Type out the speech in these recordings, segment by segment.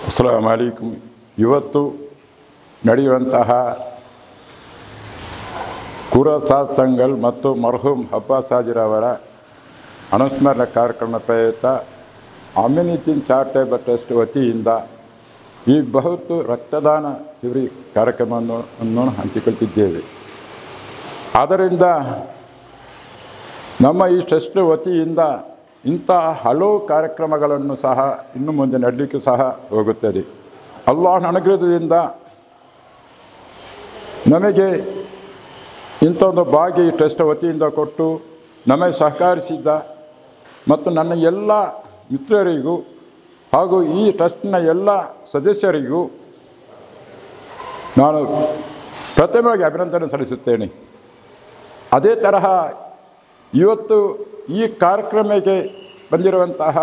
ಅಸ್ಸಲಾಮು ಅಲೈಕುಮ್. ಇವತ್ತು ನಡೆಯುವಂತಹ ಕುರಸಾದ್ ತಂಗಲ್ ಮತ್ತು ಮರ್ಹೂಮ್ ಅಬ್ಬಾಸ್ ಹಾಜಿರವರ ಅನುಸ್ಮರಣೆ ಕಾರ್ಯಕ್ರಮ ಪ್ರಯುಕ್ತ ಅಮ್ಯುನಿಟೀನ್ ಚಾರಿಟೇಬಲ್ ಟ್ರಸ್ಟ್ ವತಿಯಿಂದ ಈ ಬಹುತ್ ರಕ್ತದಾನ ಶಿಬಿರ ಕಾರ್ಯಕ್ರಮವನ್ನು ಹಂಚಿಕೊಳ್ತಿದ್ದೇವೆ. ಆದ್ದರಿಂದ ನಮ್ಮ ಈ ಟ್ರಸ್ಟ್ ವತಿಯಿಂದ ಇಂತಹ ಹಲವು ಕಾರ್ಯಕ್ರಮಗಳನ್ನು ಸಹ ಇನ್ನು ಮುಂದೆ ನಡೆಯಲಿಕ್ಕೆ ಸಹ ಹೋಗುತ್ತದೆ. ಅಲ್ಲಾಹನ ಅನುಗ್ರಹದಿಂದ ನಮಗೆ ಇಂಥ ಒಂದು ಭಾಗ್ಯ ಈ ಟ್ರಸ್ಟ್ ವತಿಯಿಂದ ಕೊಟ್ಟು ನಮಗೆ ಸಹಕರಿಸಿದ್ದ ಮತ್ತು ನನ್ನ ಎಲ್ಲ ಮಿತ್ರರಿಗೂ ಹಾಗೂ ಈ ಟ್ರಸ್ಟ್ನ ಎಲ್ಲ ಸದಸ್ಯರಿಗೂ ನಾನು ಪ್ರಥಮವಾಗಿ ಅಭಿನಂದನೆ ಸಲ್ಲಿಸುತ್ತೇನೆ. ಅದೇ ತರಹ ಇವತ್ತು ಈ ಕಾರ್ಯಕ್ರಮಕ್ಕೆ ಬಂದಿರುವಂತಹ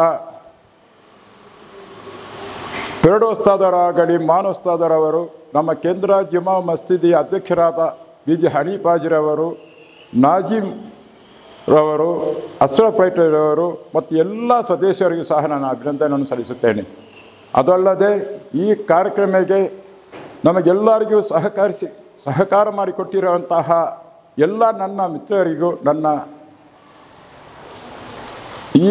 ಪೆರಡೋಸ್ತಾದರಾಗಲಿ ಮಾನೋಸ್ತಾದರವರು, ನಮ್ಮ ಕೇಂದ್ರ ಜುಮಾ ಮಸ್ಜಿದಿಯ ಅಧ್ಯಕ್ಷರಾದ ಬಿ.ಜಿ. ಹನೀಫ್ ಹಾಜಿರವರು, ನಾಜಿಮ್ ರವರು, ಅಶ್ರಫ್ ರವರು ಮತ್ತು ಎಲ್ಲ ಸದಸ್ಯರಿಗೂ ಸಹ ನಾನು ಅಭಿನಂದನೆಯನ್ನು ಸಲ್ಲಿಸುತ್ತೇನೆ. ಅದಲ್ಲದೆ ಈ ಕಾರ್ಯಕ್ರಮಕ್ಕೆ ನಮಗೆಲ್ಲರಿಗೂ ಸಹಕಾರ ಮಾಡಿಕೊಟ್ಟಿರುವಂತಹ ಎಲ್ಲ ನನ್ನ ಮಿತ್ರರಿಗೂ, ನನ್ನ ಈ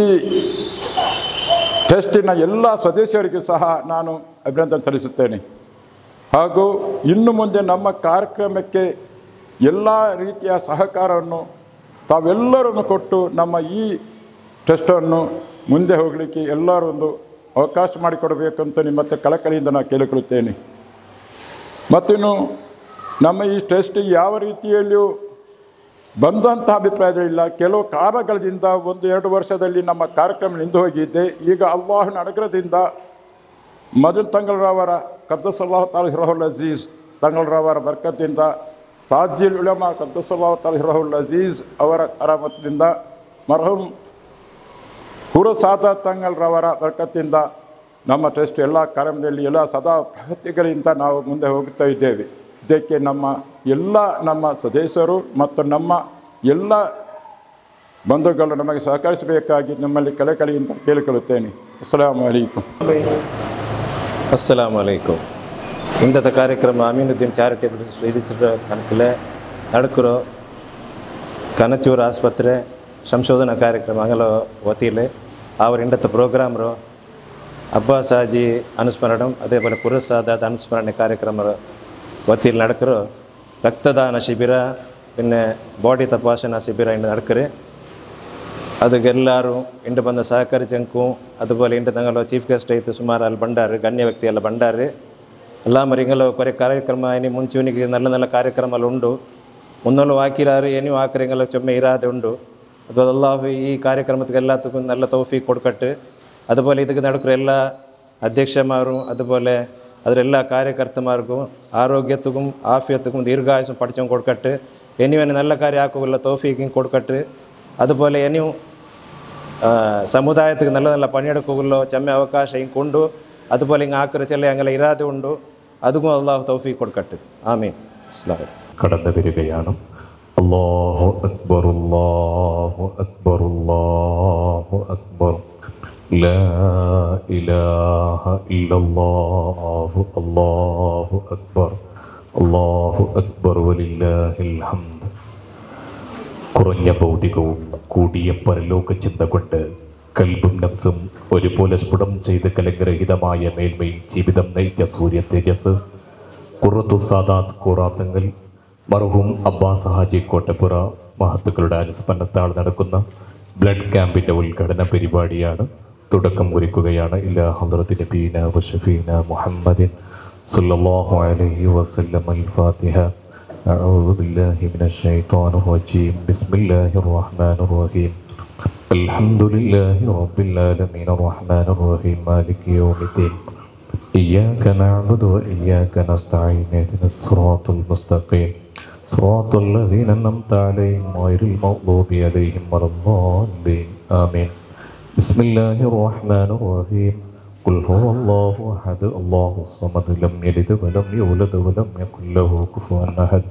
ಟ್ರಸ್ಟಿನ ಎಲ್ಲ ಸದಸ್ಯರಿಗೂ ಸಹ ನಾನು ಅಭಿನಂದನೆ ಸಲ್ಲಿಸುತ್ತೇನೆ. ಹಾಗೂ ಇನ್ನು ಮುಂದೆ ನಮ್ಮ ಕಾರ್ಯಕ್ರಮಕ್ಕೆ ಎಲ್ಲ ರೀತಿಯ ಸಹಕಾರವನ್ನು ತಾವೆಲ್ಲರನ್ನು ಕೊಟ್ಟು ನಮ್ಮ ಈ ಟ್ರಸ್ಟನ್ನು ಮುಂದೆ ಹೋಗಲಿಕ್ಕೆ ಎಲ್ಲರೂ ಒಂದು ಅವಕಾಶ ಮಾಡಿಕೊಡಬೇಕಂತ ನಿಮ್ಮ ಹತ್ರ ಕಳಕಳಿಯಿಂದ ನಾನು ಕೇಳಿಕೊಳ್ಳುತ್ತೇನೆ. ಮತ್ತಿನ್ನು ನಮ್ಮ ಈ ಟ್ರಸ್ಟ್ ಯಾವ ರೀತಿಯಲ್ಲಿಯೂ ಬಂದಂಥ ಅಭಿಪ್ರಾಯಗಳಿಲ್ಲ. ಕೆಲವು ಕಾರಣಗಳಿಂದ 1-2 ವರ್ಷದಲ್ಲಿ ನಮ್ಮ ಕಾರ್ಯಕ್ರಮ ನಿಂತು ಹೋಗಿದ್ದೆ. ಈಗ ಅಲ್ಲಾಹನ ಅನುಗ್ರಹದಿಂದ ಮದನ್ ತಂಗಲ್ರವರ ಕದ್ದಸಲಾಹು ತಾಲ ಹಿರಹುಲ್ ಅಜೀಜ್ ತಂಗಲ್ರವರ ಬರ್ಕತ್ತಿಂದ, ತಾಜ್ಜುಲ್ ಉಲಮಾ ಕದ್ದಸಲಾಹು ತಾಲ ಹಿರಹುಲ್ ಅಜೀಜ್ ಅವರ ಕರಾಮತ್ತಿನಿಂದ, ಮರ್ಹೂಮ್ ಕುರಸಾದ ತಂಗಲ್ರವರ ಬರ್ಕತ್ತಿಂದ ನಮ್ಮ ಟ್ರಸ್ಟ್ ಎಲ್ಲ ಕಾರ್ಯಕ್ರಮದಲ್ಲಿ ಎಲ್ಲ ಸದಾ ಪ್ರಗತಿಗಳಿಂದ ನಾವು ಮುಂದೆ ಹೋಗುತ್ತಾ ಇದ್ದೇವೆ. ಇದಕ್ಕೆ ನಮ್ಮ ಸದಸ್ಯರು ಮತ್ತು ನಮ್ಮ ಎಲ್ಲ ಬಂಧುಗಳು ನಮಗೆ ಸಹಕರಿಸಬೇಕಾಗಿ ನಮ್ಮಲ್ಲಿ ಕಳಕಳಿಯಿಂದ ಕೇಳಿಕೊಳ್ಳುತ್ತೇನೆ. ಅಸ್ಸಲಾಮು ಅಲೈಕುಮ್. ಅಸ್ಸಲಾಮು ಅಲೈಕುಮ್. ಇಂಥ ಕಾರ್ಯಕ್ರಮ ಅಮೀನುದ್ದೀನ್ ಚಾರಿಟೇಬಲ್ ರಿಜಿಸ್ಟರ್ ಕಣಕಲೆ ನಡುಕರು ಕನಚೂರು ಆಸ್ಪತ್ರೆ ಸಂಶೋಧನಾ ಕಾರ್ಯಕ್ರಮ ಅಂಗಲ ವತಿಲೆ ಅವರ ಇಂಡತ್ತ ಪ್ರೋಗ್ರಾಮರು ಅಬ್ಬಾಸ್ ಹಾಜಿ ಅನುಸ್ಮರಣಂ അതേപോലെ കുരസാദാ അനുസ്മരണ ಕಾರ್ಯಕ್ರಮ ವತಿಯಲ್ಲಿ നടക്കರು ರಕ್ತದಾನ ಶಿಬಿರ പിന്നെ ಬಾಡಿ ತಪಾಸಣಾ ಶಿಬಿರ ಇಂದು നടക്കರು. ಅದಕ್ಕೆಲ್ಲರೂ ಇಂಡು ಬಂದ ಸಹಕರಿಸಂಕು അതുപോലെ ಇಂಡು ತಂಗಲು ಚೀಫ್ ಗೆಸ್ಟ್ ಐತು ಸುಮಾರು ಅಲ್ಲಿ ಬಂಡಾರು ಗಣ್ಯ ವ್ಯಕ್ತಿ ಎಲ್ಲ ಬಂಡಾರು ಎಲ್ಲ ಮರಿಂಗಲು ಕೊರೆ ಕಾರ್ಯಕ್ರಮ ಇನಿ ಮುಂಚೂನಿಗೆ നല്ല ಕಾರ್ಯಕ್ರಮಗಳು ಉಂಡು. ಮುನ್ನಲು ಹಾಕಿರಾರು ಏನು ಹಾಕರಿಂಗಲು ಚೊಮ್ಮೆ ಇರಾದೆ ಉಂಡು. ಅದು ಅಲ್ಲಾಹು ಈ ಕಾರ್ಯಕ್ರಮಕ್ಕೆ ಎಲ್ಲದಕ್ಕೂ നല്ല ತೌಫೀಕ್ ಕೊಡ್ಕಟ್ಟು. അതുപോലെ ಇದಕ್ಕೆ നടക്കರು ಎಲ್ಲ ಅಧ್ಯಕ್ಷಮಾರು അതുപോലെ ಅದರೆಲ್ಲ ಕಾರ್ಯಕರ್ತಮಾರ್ಗೂ ಆರೋಗ್ಯಕ್ಕೂ ಆಫಿಯತ್ತಕ್ಕೂ ದೀರ್ಘಾಯುಸ್ಸು ಪಡಿಚಂಗೆ ಕೊಡ್ಕಟ್ಟು. ಎನಿವೇನು നല്ല ಕಾರ್ಯ ಹಾಕೋಲ್ಲ ತೌಫೀಕಿಂಗ್ ಕೊಡ್ಕಟ್ಟು. അതുപോലെ ಏನು ಸಮುದಾಯಕ್ಕೆ നല്ല ಪಣಿಯೆಡುಕೋಗಲ್ಲ ಚೆಮ್ಮೆ ಅವಕಾಶ ಹಿಂಗೆ ಕೊಂಡು അതുപോലെ ಹಿಂಗೆ ಹಾಕಿರೋ ಚೆಲ್ಲ ಹಂಗೆಲ್ಲ ಇರಾದೆ ಉಂಡು. ಅದಕ್ಕೂ ಅಲ್ಲಾಹು ತೌಫೀಕ್ ಕೊಡ್ಕಟ್ಟು. ಆಮೀನ್. ಅಸ್ಸಲಾಮು കടന്നു വരികയാണ്. അല്ലാഹു അക്ബർ അല്ലാഹു അക്ബർ അല്ലാഹു അക്ബർ ലാ ഇലാഹ ഇല്ലല്ലാഹു അല്ലാഹു അക്ബർ വലില്ലാഹിൽ ഹംദ്. കുറഞ്ഞ ഭൗതികവും കൂടിയ പരലോക ചിന്ത കൊണ്ട് കൽബും നഫ്സും ഒരുപോലെ സ്ഫുടം ചെയ്ത് കലഗ്രഹിതമായ മേൽമയിൽ ജീവിതം നയിച്ച സൂര്യ തേജസ് ഖുറത്തു സാദാത്ത് ഖുറാത്തങ്ങൾ മർഹൂം അബ്ബാസ് ഹാജി കോട്ടപ്പുറ മഹത്തുക്കളുടെ അനുസ്മരണത്താൽ നടക്കുന്ന ബ്ലഡ് ക്യാമ്പിൻ്റെ ഉദ്ഘാടന പരിപാടിയാണ്. തുടക്കം കുറിക്കുകയാണ്. ഇലാ ഹദ്റത്തി നബീന വശഫീന മുഹമ്മദിൻ സല്ലല്ലാഹു അലൈഹി വസല്ലം. അൽ ഫാത്തിഹ. അഊദു ബില്ലാഹി മിനശ് ശൈത്വാനിർ റജീം. ബിസ്മില്ലാഹിർ റഹ്മാനിർ റഹീം. അൽഹംദുലില്ലാഹി റബ്ബിൽ ആലമീൻ അർറഹ്മാനിർ റഹീം മാലികി യൗമിദ്ദീൻ. ഇയ്യാക നഅ്ബുദു വഇയ്യാക നസ്തഈൻ. ഇഹ്ദിനസ് സിറാത്തൽ മുസ്തഖീം. സിറാത്തൽ ലദീന അൻഅംത അലൈഹിം ഗൈറിൽ മഗ്ദൂബി അലൈഹിം വലദ്ദാല്ലീൻ. ആമീൻ. ബിസ്മില്ലാഹിർ റഹ്മാനിർ റഹീം. ഖുൽ ഹുവല്ലാഹു അഹദ് അല്ലാഹു സ്വമദ് ലം യലിദ് വലം യൂലദ് വലം യകുൽ ലഹു കുഫുവൻ അഹദ്.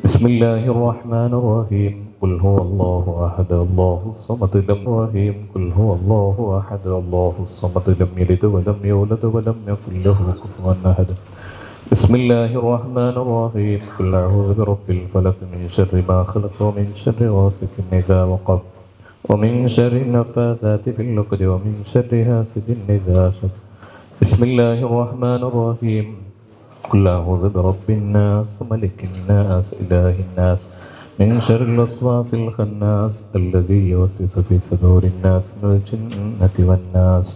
ബിസ്മില്ലാഹിർ റഹ്മാനിർ റഹീം. قل هو الله أحد الله الصمد لم رحيم قل هو الله أحد الله الصمد لم يلد ولم يولد ولم يكن له كفوا أحد بسم الله الرحمن الرحيم قل أعوذ برب الفلق من شر ما خلق ومن شر غاسق إذا وقب ومن شر النفاثات في العقد ومن شر حاسد إذا حسد بسم الله الرحمن الرحيم قل أعوذ برب الناس ملك الناس إله الناس من شر الوسواس الخناس الذي يوسوس في صدور الناس من الجنة والناس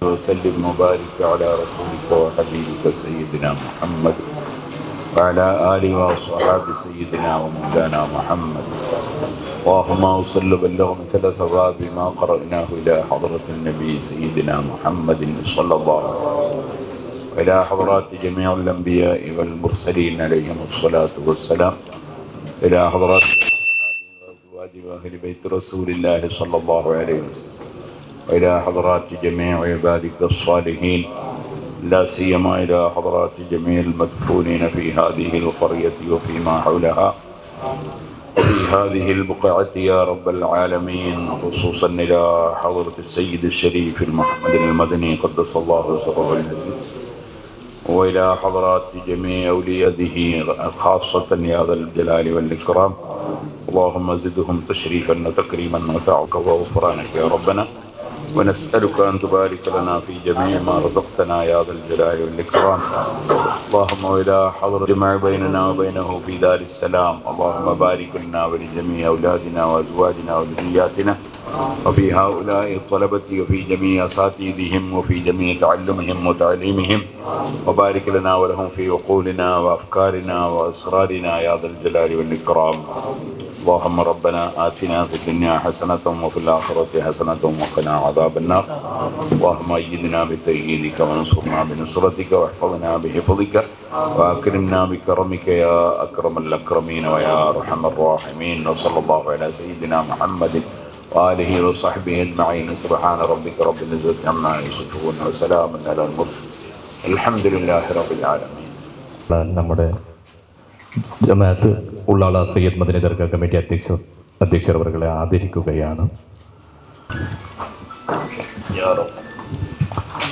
وسلم وبارك على رسولك وحبيبك سيدنا محمد وعلى آله وصحاب سيدنا ومولانا محمد اللهم صل وبلغ مثل ثواب ما قرأناه إلى حضرة النبي سيدنا محمد صلى الله عليه وسلم وإلى حضرات جميع الأنبياء والمرسلين عليهم الصلاة والسلام إلى حضرات وأزواج وأهل بيت رسول الله صلى الله عليه وسلم وإلى حضرات جميع عبادك الصالحين لا سيما إلى حضرات جميع المدفونين في هذه القرية وفيما حولها وفي هذه البقعة يا رب العالمين خصوصا إلى حضرة السيد الشريف المحمد المدني قدس الله سره العزيز وإلى حضرات جميع أولياءه خاصة يا ذا الجلال والإكرام اللهم زدهم تشريفا وتكريما وتعك وغفرانك يا ربنا ونسألك أن تبارك لنا في جميع ما رزقتنا يا ذا الجلال والإكرام اللهم وإلى حضر جمع بيننا وبينه في دار السلام اللهم بارك لنا ولجميع أولادنا وأزواجنا وذرياتنا وفي هؤلاء الطلبة وفي جميع أساتذتهم وفي جميع تعلمهم وتعليمهم وبارك لنا ولهم في عقولنا وأفكارنا وأسرارنا يا ذا الجلال والإكرام اللهم ربنا آتنا في الدنيا حسنة وفي الآخرة حسنة وقنا عذاب النار اللهم أيدنا بتأييدك وانصرنا بنصرتك واحفظنا بحفظك وأكرمنا بكرمك يا أكرم الأكرمين ويا أرحم الراحمين وصلى الله على سيدنا محمد وآله وصحبه أجمعين سبحان ربك رب العزة عما يصفون وسلام على المرسلين الحمد لله رب العالمين. നമ്മുടെ ജമാഅത്ത് ഉള്ളാള സയ്യിദ് മദനി ദർഗാ കമ്മിറ്റി അധ്യക്ഷർ അവരെ ആദരിക്കുകയാണ്.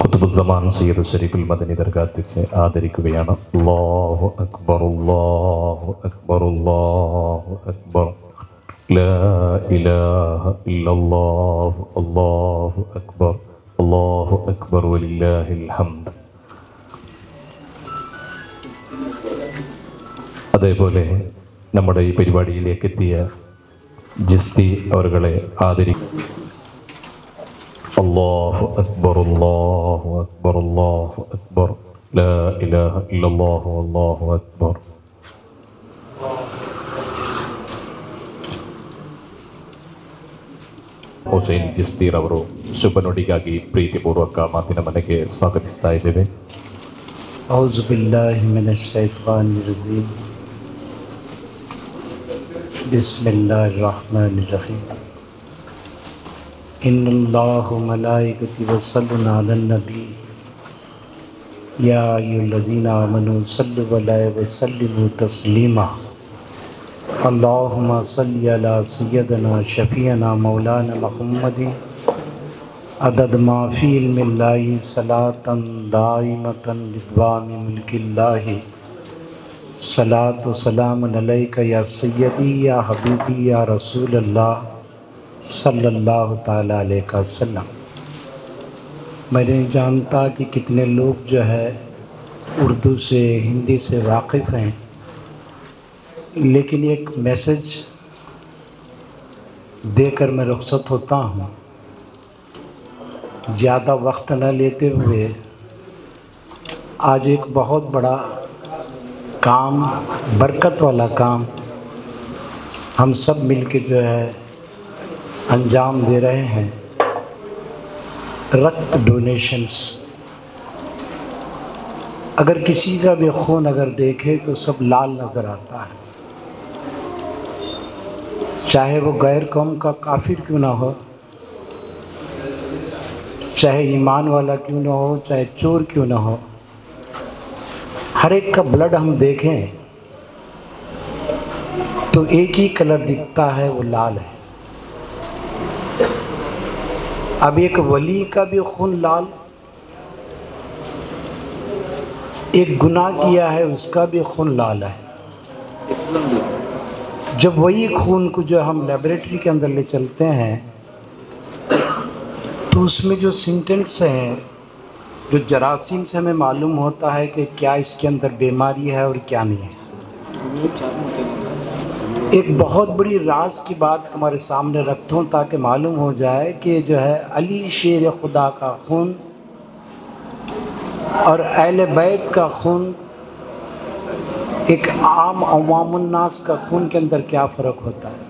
ഖുതുബുസ്സമാൻ സയ്യിദ് ഷരീഫുൽ മദനി ദർഗാ അധ്യക്ഷരെ ആദരിക്കുകയാണ്. അല്ലാഹു അക്ബർ അല്ലാഹു അക്ബർ അല്ലാഹു അക്ബർ ലാ ഇലാഹ ഇല്ലല്ലാഹു അല്ലാഹു അക്ബർ വലില്ലാഹിൽ ഹംദ്. അതേപോലെ നമ്മുടെ ഈ പരിപാടിയിലേക്ക് എത്തിയ ജിസ്തി അവരെ ആദരിക്കും. അല്ലാഹു അക്ബർ അല്ലാഹു അക്ബർ അല്ലാഹു അക്ബർ ലാ ഇലാഹ ഇല്ലല്ലാഹു അല്ലാഹു അക്ബർ. ಹುಸೇನ್ ಜಿಸ್ತೀರ್ ಅವರು ಶುಭ ನುಡಿಗಾಗಿ ಪ್ರೀತಿಪೂರ್ವಕ ಮಾತಿನ ಮನೆಗೆ ಸ್ವಾಗತಿಸ್ತಾ ಇದ್ದೇವೆ. ಔಜು ಬಿಲ್ಲಾಹಿ ಮಿನಶ್ ಶೈತಾನಿರ್ ರಜೀಮ್ ಬಿಸ್ಮಿಲ್ಲಾಹಿರ್ ರಹ್ಮಾನಿರ್ ರಹೀಮ್ ಇನ್ನಲ್ಲಾಹ ಮಲಾಯಿಕತಿ ಯಸಲ್ಲೂನ ಅಲನ್ ನಬಿ ಯಾ ಅಯ್ಯುಹಲ್ಲಜೀನ ಆಮನೂ ಸಲ್ಲು ಅಲೈಹಿ ವಸಲ್ಲಿಮು ತಸ್ಲೀಮಾ اللهم صل على سيدنا شفيعنا مولانا محمد عدد ما في علم الله صلاة دائمة بدوام ملك الله صلاة وسلام عليك يا سيدي يا حبيبي يا رسول الله صلی اللہ تعالیٰ علیہ وسلم. میں نہیں جانتا کہ کتنے لوگ جو ہے اردو سے ہندی سے واقف ہیں، لیکن ایک میسج دے کر میں رخصت ہوتا ہوں. زیادہ وقت نہ لیتے ہوئے آج ایک بہت بڑا کام، برکت والا کام ہم سب مل کے جو ہے انجام دے رہے ہیں. رکت ڈونیشنز. اگر کسی کا بھی خون اگر دیکھے تو سب لال نظر آتا ہے، چاہے وہ غیر قوم کا کافر کیوں نہ ہو، چاہے ایمان والا کیوں نہ ہو، چاہے چور کیوں نہ ہو، ہر ایک کا بلڈ ہم دیکھیں تو ایک ہی کلر دکھتا ہے، وہ لال ہے۔ اب ایک ولی کا بھی خون لال، ایک گناہ کیا ہے اس کا بھی خون لال ہے۔ جب وہی خون کو جو ہم لیبوریٹری کے اندر لے چلتے ہیں تو اس میں جو سینٹنس ہیں، جو جراثیم سے ہمیں معلوم ہوتا ہے کہ کیا اس کے اندر بیماری ہے اور کیا نہیں ہے۔ ایک بہت بڑی راز کی بات تمہارے سامنے رکھتا ہوں تاکہ معلوم ہو جائے کہ جو ہے علی شیر خدا کا خون اور اہل بیت کا خون، ایک عام عوام الناس کا خون کے اندر کیا فرق ہوتا ہے۔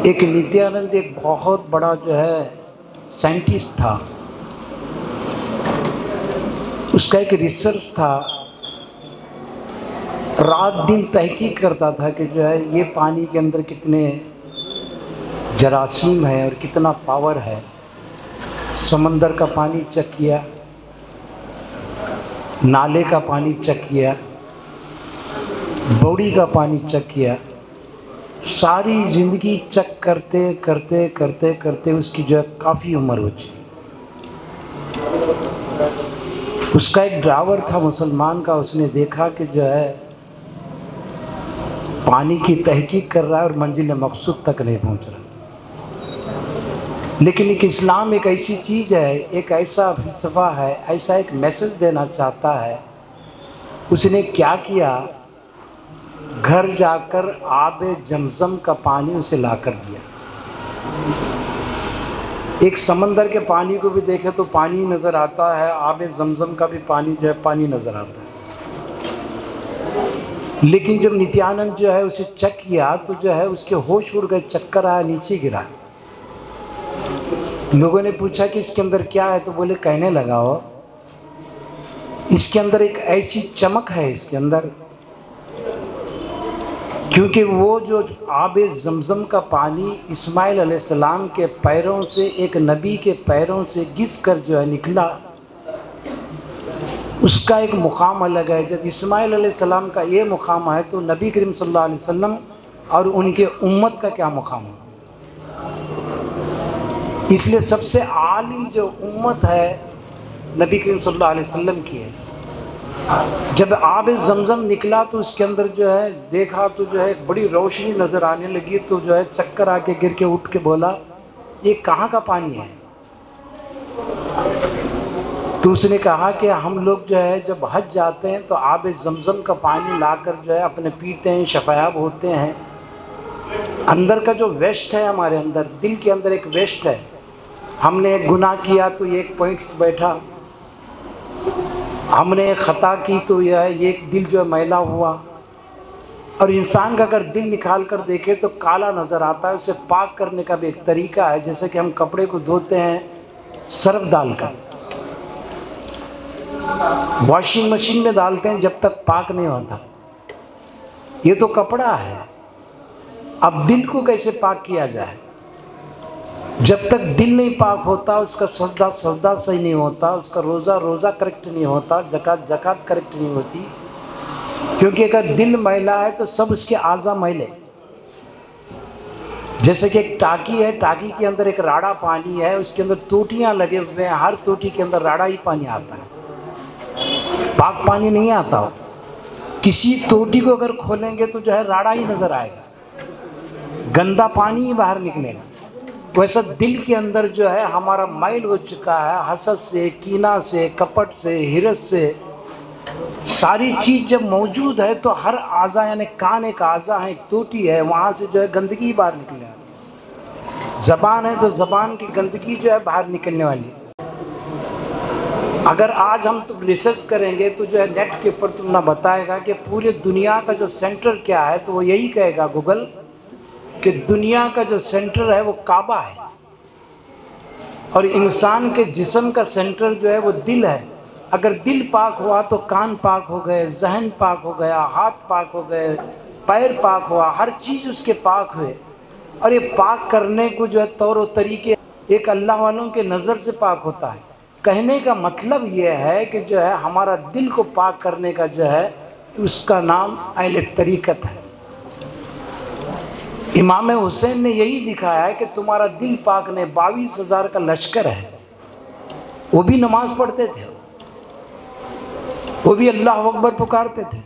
ایک نتیانند ایک بہت بڑا جو ہے سائنٹسٹ تھا، اس کا ایک ریسرچ تھا، رات دن تحقیق کرتا تھا کہ جو ہے یہ پانی کے اندر کتنے جراثیم ہے اور کتنا پاور ہے۔ سمندر کا پانی چیک کیا، نالے کا پانی چیک کیا، بوڑی کا پانی چیک کیا، ساری زندگی چیک کرتے کرتے کرتے کرتے اس کی جو ہے کافی عمر ہو چکی۔ اس کا ایک ڈرائیور تھا مسلمان کا، اس نے دیکھا کہ جو ہے پانی کی تحقیق کر رہا ہے اور منزل مقصود تک نہیں پہنچ رہا، لیکن ایک اسلام ایک ایسی چیز ہے، ایک ایسا فلسفہ ہے، ایسا ایک میسج دینا چاہتا ہے۔ اس نے کیا کیا، گھر جا کر آب زمزم کا پانی اسے لا کر دیا۔ ایک سمندر کے پانی کو بھی دیکھے تو پانی نظر آتا ہے، آب زمزم کا بھی پانی جو ہے پانی نظر آتا ہے، لیکن جب نتیانند جو ہے اسے چیک کیا تو جو ہے اس کے ہوش اڑ گئے، چکر آیا، نیچے گرا۔ لوگوں نے پوچھا کہ اس کے اندر کیا ہے، تو بولے کہنے لگا ہو اس کے اندر ایک ایسی چمک ہے اس کے اندر، کیونکہ وہ جو آب زمزم کا پانی اسماعیل علیہ السلام کے پیروں سے، ایک نبی کے پیروں سے گھس کر جو ہے نکلا، اس کا ایک مقام الگ ہے۔ جب اسماعیل علیہ السلام کا یہ مقام ہے تو نبی کریم صلی اللہ علیہ وسلم اور ان کے امت کا کیا مقام ہے؟ اس لیے سب سے عالی جو امت ہے نبی کریم صلی اللہ علیہ وسلم کی ہے۔ جب آب زمزم نکلا تو اس کے اندر جو ہے دیکھا تو جو ہے ایک بڑی روشنی نظر آنے لگی، تو جو ہے چکر آ کے گر کے اٹھ کے بولا یہ کہاں کا پانی ہے؟ تو اس نے کہا کہ ہم لوگ جو ہے جب حج جاتے ہیں تو آب زمزم کا پانی لا کر جو ہے اپنے پیتے ہیں، شفایاب ہوتے ہیں۔ اندر کا جو ویسٹ ہے، ہمارے اندر دل کے اندر ایک ویسٹ ہے، ہم نے ایک گناہ کیا تو یہ ایک پوائنٹ سے بیٹھا، ہم نے ایک خطا کی تو یہ ایک دل جو ہے میلا ہوا۔ اور انسان کا اگر دل نکال کر دیکھے تو کالا نظر آتا ہے، اسے پاک کرنے کا بھی ایک طریقہ ہے، جیسے کہ ہم کپڑے کو دھوتے ہیں سرف ڈال کر، واشنگ مشین میں ڈالتے ہیں جب تک پاک نہیں ہوتا، یہ تو کپڑا ہے۔ اب دل کو کیسے پاک کیا جائے؟ جب تک دل نہیں پاک ہوتا، اس کا سجدہ صحیح نہیں ہوتا، اس کا روزہ کریکٹ نہیں ہوتا، زکوٰۃ کریکٹ نہیں ہوتی، کیونکہ اگر دل میلا ہے تو سب اس کے اعضاء میلے۔ جیسے کہ ایک ٹاکی ہے، ٹاکی کے اندر ایک راڑا پانی ہے، اس کے اندر ٹوٹیاں لگے ہوئے ہیں، ہر ٹوٹی کے اندر راڑا ہی پانی آتا ہے، پاک پانی نہیں آتا۔ کسی ٹوٹی کو اگر کھولیں گے تو جو ہے راڑا ہی نظر آئے گا، گندا پانی ہی باہر نکلے گا۔ ویسا دل کے اندر جو ہے ہمارا میل ہو چکا ہے، حسد سے، کینہ سے، کپٹ سے، حرص سے، ساری چیز جب موجود ہے تو ہر اعضا، یعنی کان ایک اعضا ہے، ایک ٹوٹی ہے، وہاں سے جو ہے گندگی باہر نکلے گا۔ زبان ہے تو زبان کی گندگی جو ہے باہر نکلنے والی۔ اگر آج ہم تو ریسرچ کریں گے تو جو ہے نیٹ کے اوپر تم نہ بتائے گا کہ پورے دنیا کا جو سینٹر کیا ہے، تو وہ یہی کہے گا گوگل کہ دنیا کا جو سینٹر ہے وہ کعبہ ہے، اور انسان کے جسم کا سینٹر جو ہے وہ دل ہے۔ اگر دل پاک ہوا تو کان پاک ہو گئے، ذہن پاک ہو گیا، ہاتھ پاک ہو گئے، پیر پاک ہوا، ہر چیز اس کے پاک ہوئے۔ اور یہ پاک کرنے کو جو ہے طور و طریقے ایک اللہ والوں کے نظر سے پاک ہوتا ہے۔ کہنے کا مطلب یہ ہے کہ جو ہے ہمارا دل کو پاک کرنے کا جو ہے اس کا نام اہل طریقت ہے۔ इमाम हुसैन ने यही दिखाया है कि तुम्हारा दिल पाक ने 22,000 का लश्कर है। वो भी नमाज पढ़ते थे, वो भी अल्लाह अकबर पुकारते थे,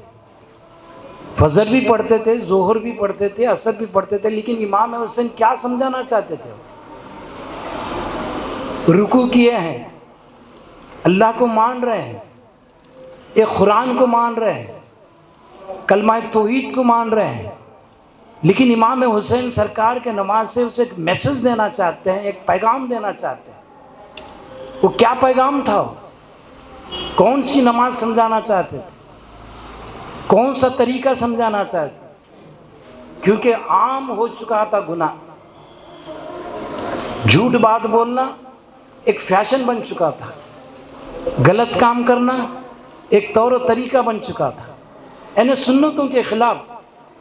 फजर भी पढ़ते थे, जोहर भी पढ़ते थे, असर भी पढ़ते थे। लेकिन इमाम हुसैन क्या समझाना चाहते थे? रुकू किए हैं, अल्लाह को मान रहे हैं, एक कुरान को मान रहे हैं, कलमा तौहीद को मान रहे हैं। लेकिन इमाम हुसैन सरकार के नमाज से उसे एक मैसेज देना चाहते हैं, एक पैगाम देना चाहते हैं। वो क्या पैगाम था? कौन सी नमाज समझाना चाहते थे? कौन सा तरीका समझाना चाहते थे? क्योंकि आम हो चुका था गुनाह, झूठ बात बोलना एक फैशन बन चुका था, गलत काम करना एक तौर तरीका बन चुका था, यानी सुन्नतों के खिलाफ।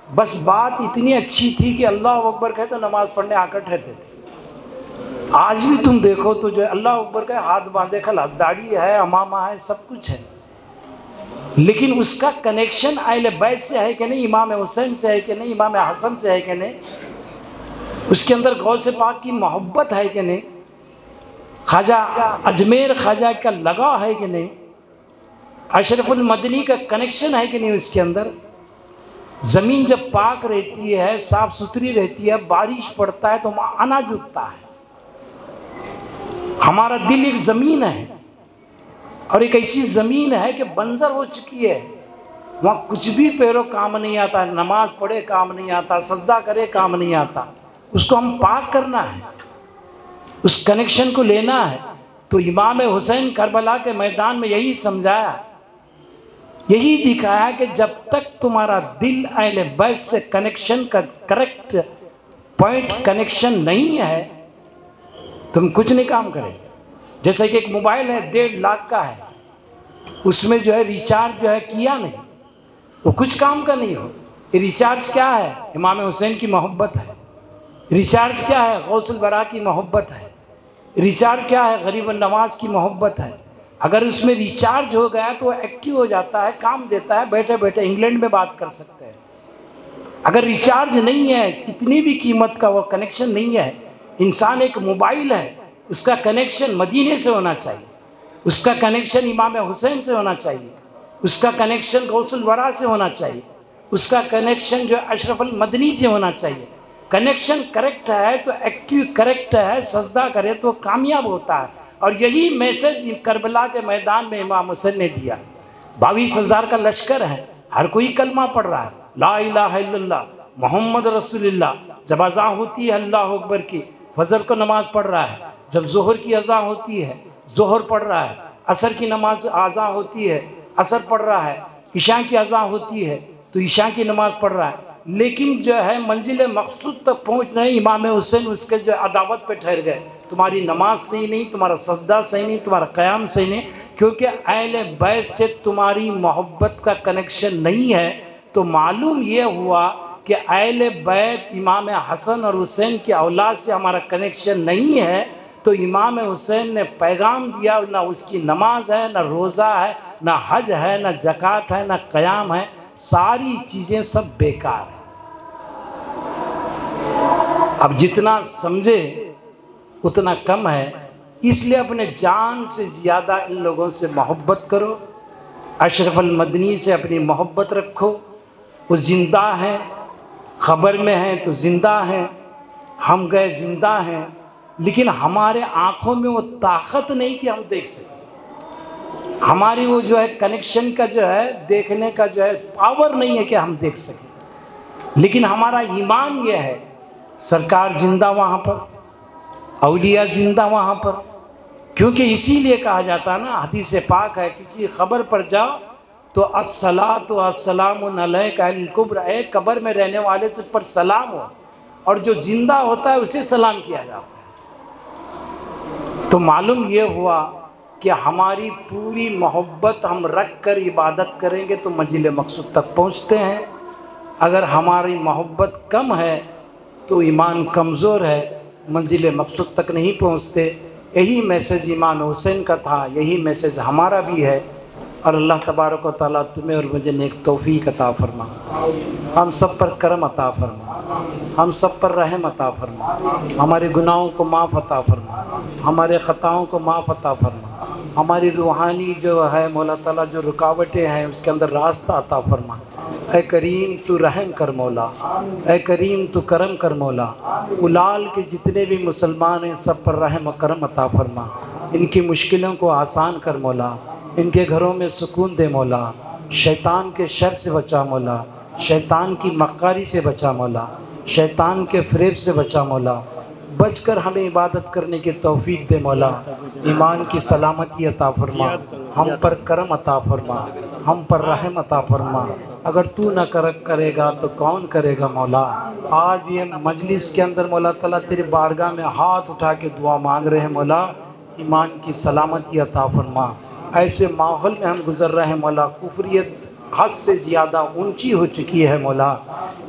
बस बात इतनी अच्छी थी कि अल्लाह अकबर कहे तो नमाज पढ़ने आकर ठहरते थे। आज भी तुम देखो तो जो अल्लाह अकबर कहे हाथ बांधे, खला दाढ़ी है, अमामा है, सब कुछ है, लेकिन उसका कनेक्शन अहले बैत से है कि नहीं, इमाम हुसैन से है कि नहीं, इमाम हसन से है कि नहीं, उसके अंदर गौसे पाक की मोहब्बत है कि नहीं, ख्वाजा अजमेर ख्वाजा का लगाव है कि नहीं, अशरफुल मदनी का कनेक्शन है कि नहीं उसके अंदर। ज़मीन जब पाक रहती है, साफ़ सुथरी रहती है, बारिश पड़ता है तो वहाँ अनाज उगता है। हमारा दिल एक ज़मीन है, और एक ऐसी ज़मीन है कि बंजर हो चुकी है, वहाँ कुछ भी पैरों काम नहीं आता, नमाज पढ़े काम नहीं आता, सजदा करे काम नहीं आता। उसको हम पाक करना है, उस कनेक्शन को लेना है। तो इमाम हुसैन करबला के मैदान में यही समझाया, यही दिखाया कि जब तक तुम्हारा दिल अहले बैत से कनेक्शन का करेक्ट पॉइंट कनेक्शन नहीं है, तुम कुछ नहीं काम करेंगे। जैसे कि एक मोबाइल है 1.5 लाख का है, उसमें जो है रिचार्ज जो है किया नहीं, वो कुछ काम का नहीं हो। ये रिचार्ज क्या है? इमाम हुसैन की मोहब्बत है। रिचार्ज क्या है? गौसुल बरा की मोहब्बत है। रिचार्ज क्या है? गरीब नवाज की मोहब्बत है। अगर उसमें रिचार्ज हो गया तो एक्टिव हो जाता है, काम देता है, बैठे बैठे इंग्लैंड में बात कर सकते हैं। अगर रिचार्ज नहीं है, कितनी भी कीमत का वो कनेक्शन नहीं है, इंसान एक मोबाइल है, उसका कनेक्शन मदीने से होना चाहिए, उसका कनेक्शन इमाम हुसैन से होना चाहिए, उसका कनेक्शन गौसुल वरा से होना चाहिए, उसका कनेक्शन जो अशरफुल मदनी से होना चाहिए। कनेक्शन करेक्ट है तो एक्टिव करेक्ट है, सजदा करे तो कामयाब होता है। और यही मैसेज करबला के मैदान में इमाम हुसैन ने दिया। 22,000 का लश्कर है, हर कोई कलमा पढ़ रहा है, ला इलाहा इल्लल्लाह मोहम्मद रसूलुल्लाह। जब अज़ां होती है अल्लाह अकबर की, फजर को नमाज पढ़ रहा है। जब जोहर की अज़ां होती है, जोहर पढ़ रहा है। असर की नमाज अज़ां होती है, असर पढ़ रहा है। इशा की अज़ां होती है तो इशा की नमाज पढ़ रहा है। लेकिन जो है मंजिल मकसूद तक पहुँच रहे, इमाम हुसैन उसके जो अदावत पे ठहर गए, तुम्हारी नमाज सही नहीं, तुम्हारा सजदा सही नहीं, तुम्हारा क़याम सही नहीं, क्योंकि अहले बैत से तुम्हारी मोहब्बत का कनेक्शन नहीं है। तो मालूम ये हुआ कि अहले बैत इमाम हसन और हुसैन की औलाद से हमारा कनेक्शन नहीं है। तो इमाम हुसैन ने पैगाम दिया, ना उसकी नमाज है, ना रोज़ा है, ना हज है, ना ज़कात है, ना क़याम है, सारी चीज़ें सब बेकार हैं। अब जितना समझे उतना कम है, इसलिए अपने जान से ज़्यादा इन लोगों से मोहब्बत करो। अशरफुल मदनी से अपनी मोहब्बत रखो। वो ज़िंदा हैं, ख़बर में हैं तो ज़िंदा हैं, हम गए ज़िंदा हैं, लेकिन हमारे आँखों में वो ताकत नहीं कि हम देख सकें। हमारी वो जो है कनेक्शन का जो है देखने का जो है पावर नहीं है कि हम देख सकें। लेकिन हमारा ईमान ये है, सरकार ज़िंदा वहाँ पर, औलिया ज़िंदा वहाँ पर। क्योंकि इसीलिए कहा जाता है ना, हदीस पाक है, किसी ख़बर पर जाओ तो अस्सलातु वस्सलामु अलैका अल कुब्र, ए कब्र में रहने वाले तुझ पर सलाम हो, और जो ज़िंदा होता है उसे सलाम किया जाता है। तो मालूम ये हुआ कि हमारी पूरी मोहब्बत हम रख कर इबादत करेंगे तो मंजिल मकसूद तक पहुँचते हैं। अगर हमारी मोहब्बत कम है तो ईमान कमज़ोर है, मंजिल मकसूद तक नहीं पहुँचते। यही मैसेज इमाम हुसैन का था, यही मैसेज हमारा भी है। और अल्लाह तबारक व तआला तुम्हें और मुझे नेक तौफीक अता फरमा, हम सब पर करम अता फरमा, हम सब पर रहम अता फरमा, हमारे गुनाहों को माफ़ अता फरमा, हमारे ख़ताओं को माफ़ अता फरमा, हमारी रूहानी जो है मौला ताला जो रुकावटें हैं उसके अंदर रास्ता अता फरमा। ऐ करीम तू रहम कर मौला, ऐ करीम तू करम कर मौला। उलाल के जितने भी मुसलमान हैं सब पर रहम और करम अता फरमा, इनकी मुश्किलों को आसान कर मौला, इनके घरों में सुकून दे मौला, शैतान के शर से बचा मौला, शैतान की मक्कारी से बचा मौला, शैतान के फ़रेब से बचा मौला, बचकर हमें इबादत करने की तौफीक दे मौला, ईमान की सलामती अता फरमा, हम पर करम अता फरमा, हम पर रहम अता फरमा। अगर तू न करेगा तो कौन करेगा मौला। आज ये मजलिस के अंदर मौला ताला तेरे बारगाह में हाथ उठा के दुआ मांग रहे हैं मौला, ईमान की सलामती अता फरमा। ऐसे माहौल में हम गुज़र रहे हैं मौला, कुफरियत हद से ज़्यादा ऊंची हो चुकी है मौला,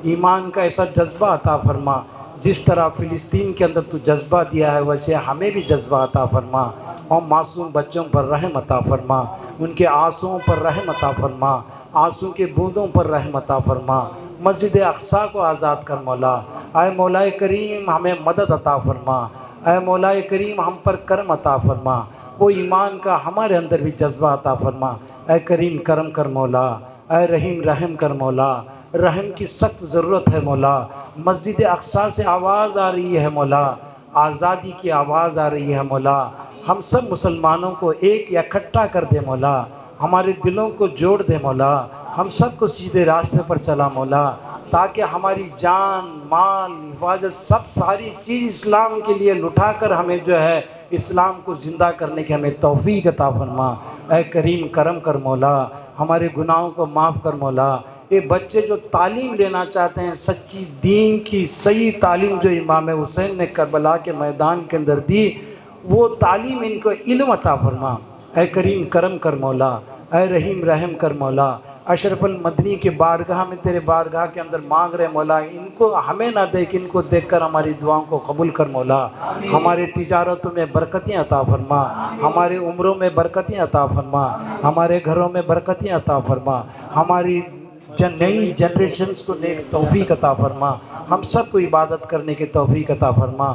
ईमान का ऐसा जज्बा अता फरमा। जिस तरह फ़िलिस्तीन के अंदर तू जज्बा दिया है वैसे हमें भी जज्बा अता फरमा, और मासूम बच्चों पर रहम अता फरमा, उनके आंसुओं पर रहम अता फरमा, आंसू के बूंदों पर रहम अता फरमा। मस्जिद अक़सा को आज़ाद कर मौला। आए मौलाए करीम हमें मदद अता फरमा, आए मौलाए करीम हम पर करम अता फरमा, वो ईमान का हमारे अंदर भी जज्बा अता फरमा। ऐ करीम करम कर मौला, ऐ रहीम रहम कर मौला, रहम की सख्त ज़रूरत है मौला। मस्जिद अक़सा से आवाज़ आ रही है मौला, आज़ादी की आवाज़ आ रही है मौला। हम सब मुसलमानों को एक इकट्ठा कर दे मौला, हमारे दिलों को जोड़ दे मौला, हम सब को सीधे रास्ते पर चला मौला, ताकि हमारी जान माल हिफाजत सब सारी चीज़ इस्लाम के लिए लुटा कर हमें जो है इस्लाम को ज़िंदा करने की हमें तौफीक अता फरमा। ऐ करीम करम कर मौला, हमारे गुनाहों को माफ़ कर मौला। ये बच्चे जो तालीम लेना चाहते हैं सच्ची दीन की सही तालीम जो इमाम हुसैन ने करबला के मैदान के अंदर दी, वो तालीम इनको इल्म अता फरमा। ऐ करीम करम कर मौला, ऐ रहीम रहम कर मौला। अशरफुल मदनी के बारगाह में तेरे बारगाह के अंदर मांग रहे मौला, इनको हमें ना देख, इनको देखकर हमारी दुआओं को कबूल कर मौला। हमारे तिजारतों में बरकतें अता फरमा, हमारे उम्रों में बरकतें अता फरमा, हमारे घरों में बरकतें अता फरमा, हमारी नई जनरेशन्स को नेक तौफीक अता फरमा, हम सब को इबादत करने की तौफीक अता फरमा।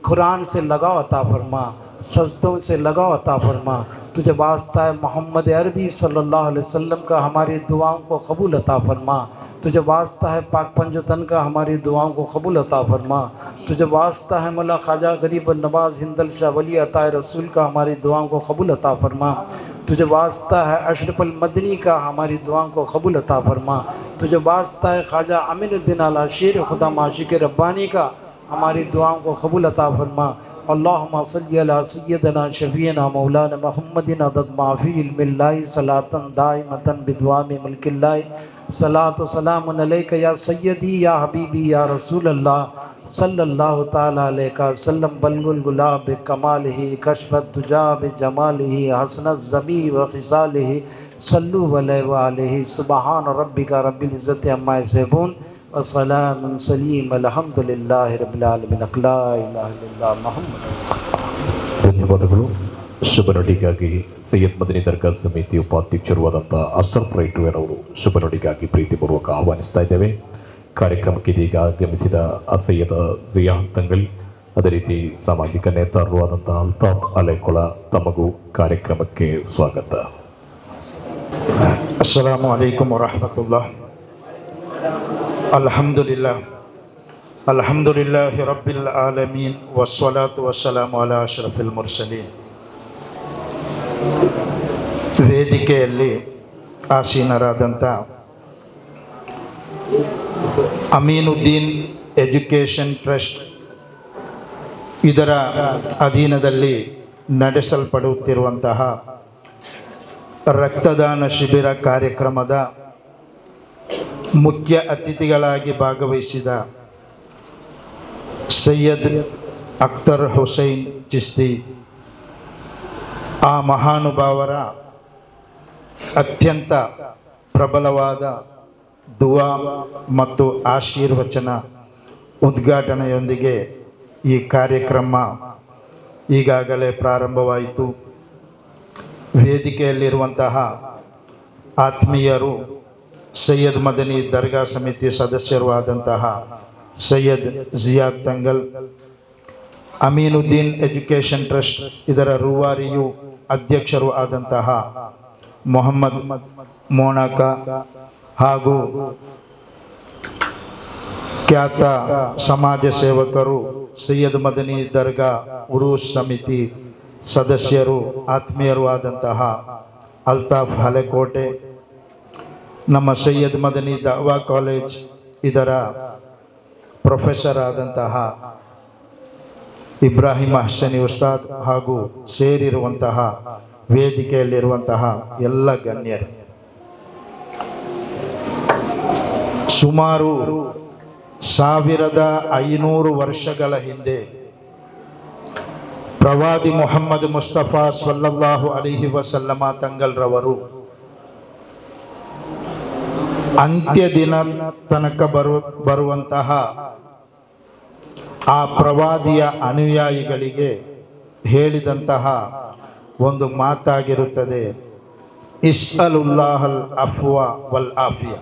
कुरान से लगाव अता फरमा, सजदों से लगाव अता फरमा। तुझे वास्ता है मोहम्मद अरबी सल्लल्लाहु अलैहि वसल्लम का हमारी दुआओं को कबूल अता फरमा। तुझे वास्ता है पाक पंजतन का हमारी दुआओं को कबूल अता फरमा। तुझे वास्ता है मौला ख्वाजा गरीब नवाज़ हिंदल शाह वली अता रसूल का हमारी दुआओं को कबूल अता फरमा। तुझे वास्ता है अशरफुल मदनी का हमारी दुआओं को कबूल अता फरमा। तुझे वास्ता है ख्वाजा अमीनुद्दीन आला शेर खुदा माशिक रब्बानी का हमारी दुआओं को कबूल अता फरमा। अल्लाहुम्मा सल्ली अला सय्यदना शफीना मौलाना मुहम्मदिन अदद माफ़ी इल्मिल्लाहि सलातन दाइमतन बिदवामी मुल्किल्लाहि सलातु सलामुन अलैका या सय्यदी या हबीबी या रसूल अल्लाह सल्लल्लाहु ताला अलैका सल्लम बलगुल गुलाब बिकमालिही कशफत दुजा बिजमालिही हसनत ज़मी व खिसालिही सल्लु अलैहि व आलिही सुबहान रब्बिका रब्बिल इज़्ज़ति अम्मा यसिफून व सलामुन सलीम अल्हम्दुलिल्लाहि रब्बिल आलमीन ला इलाहा इल्लल्लाह मुहम्मद। ಧನ್ಯವಾದಗಳು. ಶುಭ ನುಡಿಗಾಗಿ ಸೈಯದ್ ಮದನಿ ದರ್ಗಾ ಸಮಿತಿ ಉಪಾಧ್ಯಕ್ಷರು ಆದಂಥ ಅಶ್ರಫ್ ರೈಟ್ವೇರ್ ಅವರು ಶುಭ ನುಡಿಗಾಗಿ ಪ್ರೀತಿಪೂರ್ವಕ ಆಹ್ವಾನಿಸ್ತಾ ಇದ್ದೇವೆ. ಕಾರ್ಯಕ್ರಮಕ್ಕೆ ಇದೀಗ ಆಗಮಿಸಿದ ಸೈಯದ್ ಜಿಯಾನ್ ತಂಗಲ್, ಅದೇ ರೀತಿ ಸಾಮಾಜಿಕ ನೇತಾರರು ಆದಂಥ ಅಲ್ತಾಫ್ ಅಲೆಕೊಳ, ತಮಗೂ ಕಾರ್ಯಕ್ರಮಕ್ಕೆ ಸ್ವಾಗತ. अस्सलाಮು ಅಲೈಕುಂ ವರಹಮತುಲ್ಲಾಹ್. ಅಲ್ಹಮ್ದುಲಿಲ್ಲಾಹ್ ಅಲ್ಹಮ್ದುಲಿಲ್ಲಾಹಿ ರಬ್ಬಿಲ್ ಆಲಮೀನ್ ವಸ್ಸಲಾತು ವಸ್ಸಲಾಮು ಅಲಾ ಅಶ್ರಫಿಲ್ ಮುರ್ಸಲೀನ್. ವೇದಿಕೆಯಲ್ಲಿ ಆಸೀನರಾದಂಥ ಅಮೀನುದ್ದೀನ್ ಎಜುಕೇಷನ್ ಟ್ರಸ್ಟ್ ಇದರ ಅಧೀನದಲ್ಲಿ ನಡೆಸಲ್ಪಡುತ್ತಿರುವಂತಹ ರಕ್ತದಾನ ಶಿಬಿರ ಕಾರ್ಯಕ್ರಮದ ಮುಖ್ಯ ಅತಿಥಿಗಳಾಗಿ ಭಾಗವಹಿಸಿದ ಸೈಯದ್ ಅಖ್ತರ್ ಹುಸೈನ್ ಚಿಸ್ತಿ, ಆ ಮಹಾನುಭಾವರ ಅತ್ಯಂತ ಪ್ರಬಲವಾದ ದುವಾ ಮತ್ತು ಆಶೀರ್ವಚನ ಉದ್ಘಾಟನೆಯೊಂದಿಗೆ ಈ ಕಾರ್ಯಕ್ರಮ ಈಗಾಗಲೇ ಪ್ರಾರಂಭವಾಯಿತು. ವೇದಿಕೆಯಲ್ಲಿರುವಂತಹ ಆತ್ಮೀಯರು, ಸೈಯದ್ ಮದನಿ ದರ್ಗಾ ಸಮಿತಿ ಸದಸ್ಯರು ಆದಂತಹ ಸೈಯದ್ ಜಿಯಾದ್ ತಂಗಲ್, ಅಮೀನುದ್ದೀನ್ ಎಜುಕೇಷನ್ ಟ್ರಸ್ಟ್ ಇದರ ರೂವಾರಿಯು ಅಧ್ಯಕ್ಷರು ಆದಂತಹ ಮೊಹಮ್ಮದ್ ಮೋನಾಕ ಹಾಗೂ ಖ್ಯಾತ ಸಮಾಜ ಸೇವಕರು, ಸೈಯದ್ ಮದನಿ ದರ್ಗಾ ಉರೂಸ್ ಸಮಿತಿ ಸದಸ್ಯರು, ಆತ್ಮೀಯರು ಆದಂತಹ ಅಲ್ತಾಫ್ ಹಳೆಕೋಟೆ, ನಮ್ಮ ಸೈಯದ್ ಮದನಿ ದಾವಾ ಕಾಲೇಜ್ ಇದರ ಪ್ರೊಫೆಸರ್ ಆದಂತಹ ಇಬ್ರಾಹಿಂ ಹಸನಿ ಉಸ್ತಾದ್ ಹಾಗೂ ಸೇರಿರುವಂತಹ ವೇದಿಕೆಯಲ್ಲಿರುವಂತಹ ಎಲ್ಲ ಗಣ್ಯರು, ಸುಮಾರು 1500 ವರ್ಷಗಳ ಹಿಂದೆ ಪ್ರವಾದಿ ಮೊಹಮ್ಮದ್ ಮುಸ್ತಫಾ ಸಲ್ಲಲ್ಲಾಹು ಅಲೈಹಿ ವಸಲ್ಲಮ ತಂಗಲ್ರವರು ಅಂತ್ಯ ದಿನ ತನಕ ಬರುವಂತಹ ಆ ಪ್ರವಾದಿಯ ಅನುಯಾಯಿಗಳಿಗೆ ಹೇಳಿದಂತಹ ಒಂದು ಮಾತಾಗಿರುತ್ತದೆ, ಇಸ್ಅಲುಲ್ಲಾಹಲ್ ಅಫ್ವಾ ವಲ್ ಆಫಿಯಾ.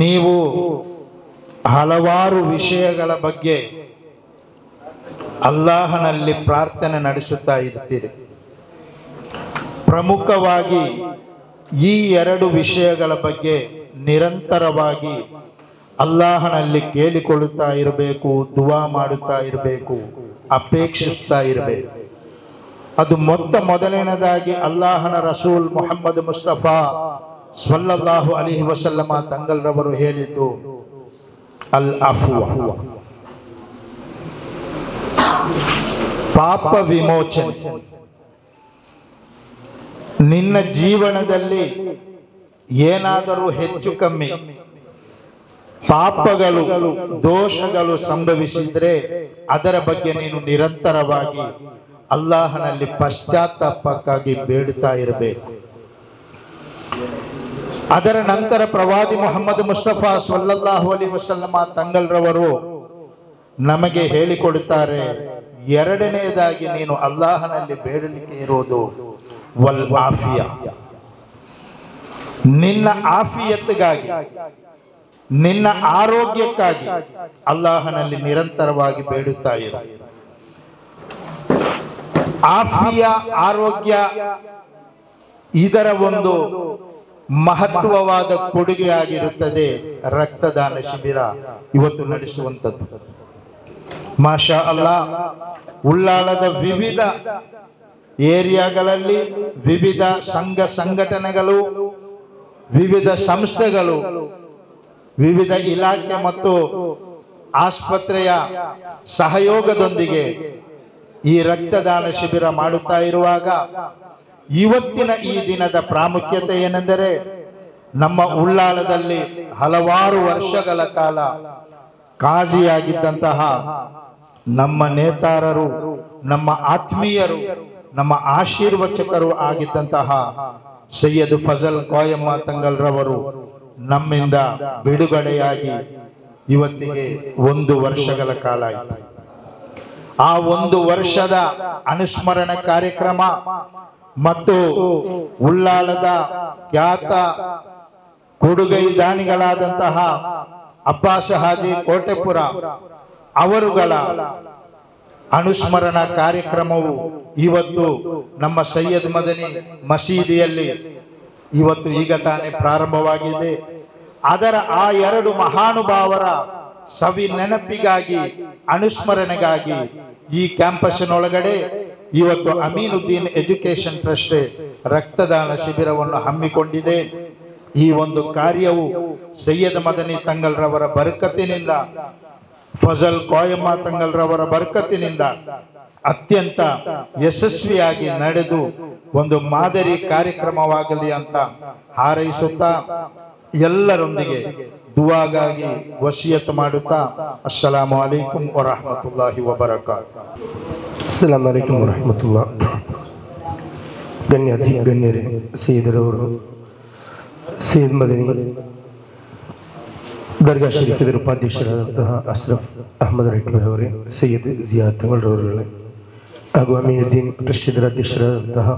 ನೀವು ಹಲವಾರು ವಿಷಯಗಳ ಬಗ್ಗೆ ಅಲ್ಲಾಹನಲ್ಲಿ ಪ್ರಾರ್ಥನೆ ನಡೆಸುತ್ತಾ ಇರ್ತೀರಿ. ಪ್ರಮುಖವಾಗಿ ಈ 2 ವಿಷಯಗಳ ಬಗ್ಗೆ ನಿರಂತರವಾಗಿ ಅಲ್ಲಾಹನಲ್ಲಿ ಕೇಳಿಕೊಳ್ಳುತ್ತಾ ಇರಬೇಕು, ದುವಾ ಮಾಡುತ್ತಾ ಇರಬೇಕು, ಅಪೇಕ್ಷಿಸ್ತಾ ಇರಬೇಕು. ಅದು ಮೊದಲನೇದಾಗಿ ಅಲ್ಲಾಹನ ರಸೂಲ್ ಮೊಹಮ್ಮದ್ ಮುಸ್ತಫಾ ಸಲ್ಲಲ್ಲಾಹು ಅಲೈಹಿ ವಸಲ್ಲಮ ತಂಗಲ್ರವರು ಹೇಳಿದ್ದು ಅಲ್ ಅಫ್ವಾ, ಪಾಪ ವಿಮೋಚನೆ. ನಿನ್ನ ಜೀವನದಲ್ಲಿ ಏನಾದರೂ ಹೆಚ್ಚು ಕಮ್ಮಿ ಪಾಪಗಳು, ದೋಷಗಳು ಸಂಭವಿಸಿದ್ರೆ ಅದರ ಬಗ್ಗೆ ನೀನು ನಿರಂತರವಾಗಿ ಅಲ್ಲಾಹನಲ್ಲಿ ಪಶ್ಚಾತ್ತಾಪಕ್ಕಾಗಿ ಬೇಡುತ್ತಾ ಇರಬೇಕು. ಅದರ ನಂತರ ಪ್ರವಾದಿ ಮೊಹಮ್ಮದ್ ಮುಸ್ತಫಾ ಸಲ್ಲಲ್ಲಾಹು ಅಲೈಹಿ ವಸಲ್ಲಮ ತಂಗಲ್ರವರು ನಮಗೆ ಹೇಳಿಕೊಡುತ್ತಾರೆ, ಎರಡನೆಯದಾಗಿ ನೀನು ಅಲ್ಲಾಹನಲ್ಲಿ ಬೇಡಲಿಕ್ಕೆ ಇರೋದು ವಲ್ ಆಫಿಯಾ, ನಿನ್ನ ಆಫಿಯತ್ಗಾಗಿ, ನಿನ್ನ ಆರೋಗ್ಯಕ್ಕಾಗಿ ಅಲ್ಲಾಹನಲ್ಲಿ ನಿರಂತರವಾಗಿ ಬೇಡುತ್ತಾ ಇರು. ಆಫಿಯಾ, ಆರೋಗ್ಯ, ಇದರ ಒಂದು ಮಹತ್ವವಾದ ಕೊಡುಗೆಯಾಗಿರುತ್ತದೆ ರಕ್ತದಾನ ಶಿಬಿರ ಇವತ್ತು ನಡೆಸುವಂಥದ್ದು. ಮಾಷಾ ಅಲ್ಲಾ, ಉಳ್ಳಾಲದ ವಿವಿಧ ಏರಿಯಾಗಳಲ್ಲಿ ವಿವಿಧ ಸಂಘ ಸಂಘಟನೆಗಳು, ವಿವಿಧ ಸಂಸ್ಥೆಗಳು, ವಿವಿಧ ಇಲಾಖೆ ಮತ್ತು ಆಸ್ಪತ್ರೆಯ ಸಹಯೋಗದೊಂದಿಗೆ ಈ ರಕ್ತದಾನ ಶಿಬಿರ ಮಾಡುತ್ತಾ ಇರುವಾಗ ಇವತ್ತಿನ ಈ ದಿನದ ಪ್ರಾಮುಖ್ಯತೆ ಏನೆಂದರೆ, ನಮ್ಮ ಉಳ್ಳಾಲದಲ್ಲಿ ಹಲವಾರು ವರ್ಷಗಳ ಕಾಲ ಕಾಜಿಯಾಗಿದ್ದಂತಹ ನಮ್ಮ ನೇತಾರರು, ನಮ್ಮ ಆತ್ಮೀಯರು, ನಮ್ಮ ಆಶೀರ್ವಚಕರು ಆಗಿದ್ದಂತಹ ಸೈಯದ್ ಫಜಲ್ ಕೋಯಮ್ಮ ತಂಗಲ್ರವರು ನಮ್ಮಿಂದ ಬಿಡುಗಡೆಯಾಗಿ ಇವತ್ತಿಗೆ 1 ವರ್ಷಗಳ ಕಾಲ ಆಯಿತು. ಆ 1 ವರ್ಷದ ಅನುಸ್ಮರಣ ಕಾರ್ಯಕ್ರಮ ಮತ್ತು ಉಳ್ಳಾಲದ ಖ್ಯಾತ ಕೊಡುಗೈ ದಾನಿಗಳಾದಂತಹ ಅಬ್ಬಾಸ್ ಹಾಜಿ ಕೋಟೆಪುರ ಅವರುಗಳ ಅನುಸ್ಮರಣ ಕಾರ್ಯಕ್ರಮವು ಇವತ್ತು ನಮ್ಮ ಸೈಯದ್ ಮದನಿ ಮಸೀದಿಯಲ್ಲಿ ಇವತ್ತು ಈಗ ತಾನೇ ಪ್ರಾರಂಭವಾಗಿದೆ. ಅದರ ಆ 2 ಮಹಾನುಭಾವರ ಸವಿ ನೆನಪಿಗಾಗಿ, ಅನುಸ್ಮರಣೆಗಾಗಿ ಈ ಕ್ಯಾಂಪಸ್ನೊಳಗಡೆ ಇವತ್ತು ಅಮೀನುದ್ದೀನ್ ಎಜುಕೇಷನ್ ಟ್ರಸ್ಟ್ ರಕ್ತದಾನ ಶಿಬಿರವನ್ನು ಹಮ್ಮಿಕೊಂಡಿದೆ. ಈ ಒಂದು ಕಾರ್ಯವು ಸೈಯದ್ ಮದನಿ ತಂಗಲ್ರವರ ಬರಕತ್ತಿನಿಂದ, ಫಜಲ್ ಕೋಯಮ್ಮ ತಂಗಲ್ರವರ ಬರಕತ್ತಿನಿಂದ ಅತ್ಯಂತ ಯಶಸ್ವಿಯಾಗಿ ನಡೆದು ಒಂದು ಮಾದರಿ ಕಾರ್ಯಕ್ರಮವಾಗಲಿ ಅಂತ ಹಾರೈಸುತ್ತಾ ಎಲ್ಲರೊಂದಿಗೆ ದುವಾಗಾಗಿ ವಸಿಯತ್ ಮಾಡುತ್ತಾ ಅಸ್ಸಲಾಮು ಅಲೈಕುಂ ವರಹಮತುಲ್ಲಾಹಿ ವಬರಕಾತುಹು. ಅಸ್ಸಲಾಮು ಅಲೈಕುಂ ವರಹಮತುಲ್ಲಾಹ್. ಗಣ್ಯರೇ, ಸೈಯದರವರು, ಸೈಯದ್ ಮದನಿ ದರ್ಗಾ ಶರೀಫ್ ಇದರ ಉಪಾಧ್ಯಕ್ಷರಾದಂತಹ ಅಶ್ರಫ್ ಅಹಮದ್ ರೈಟ್ಮೆ ಅವರೇ, ಸೈಯದ್ ಜಿಯಾದ್ ತಂಗಲ್ರವರುಗಳೇ, ಹಾಗೂ ಅಮೀನುದ್ದೀನ್ ಟ್ರಸ್ಟಿದರ ಅಧ್ಯಕ್ಷರಾದಂತಹ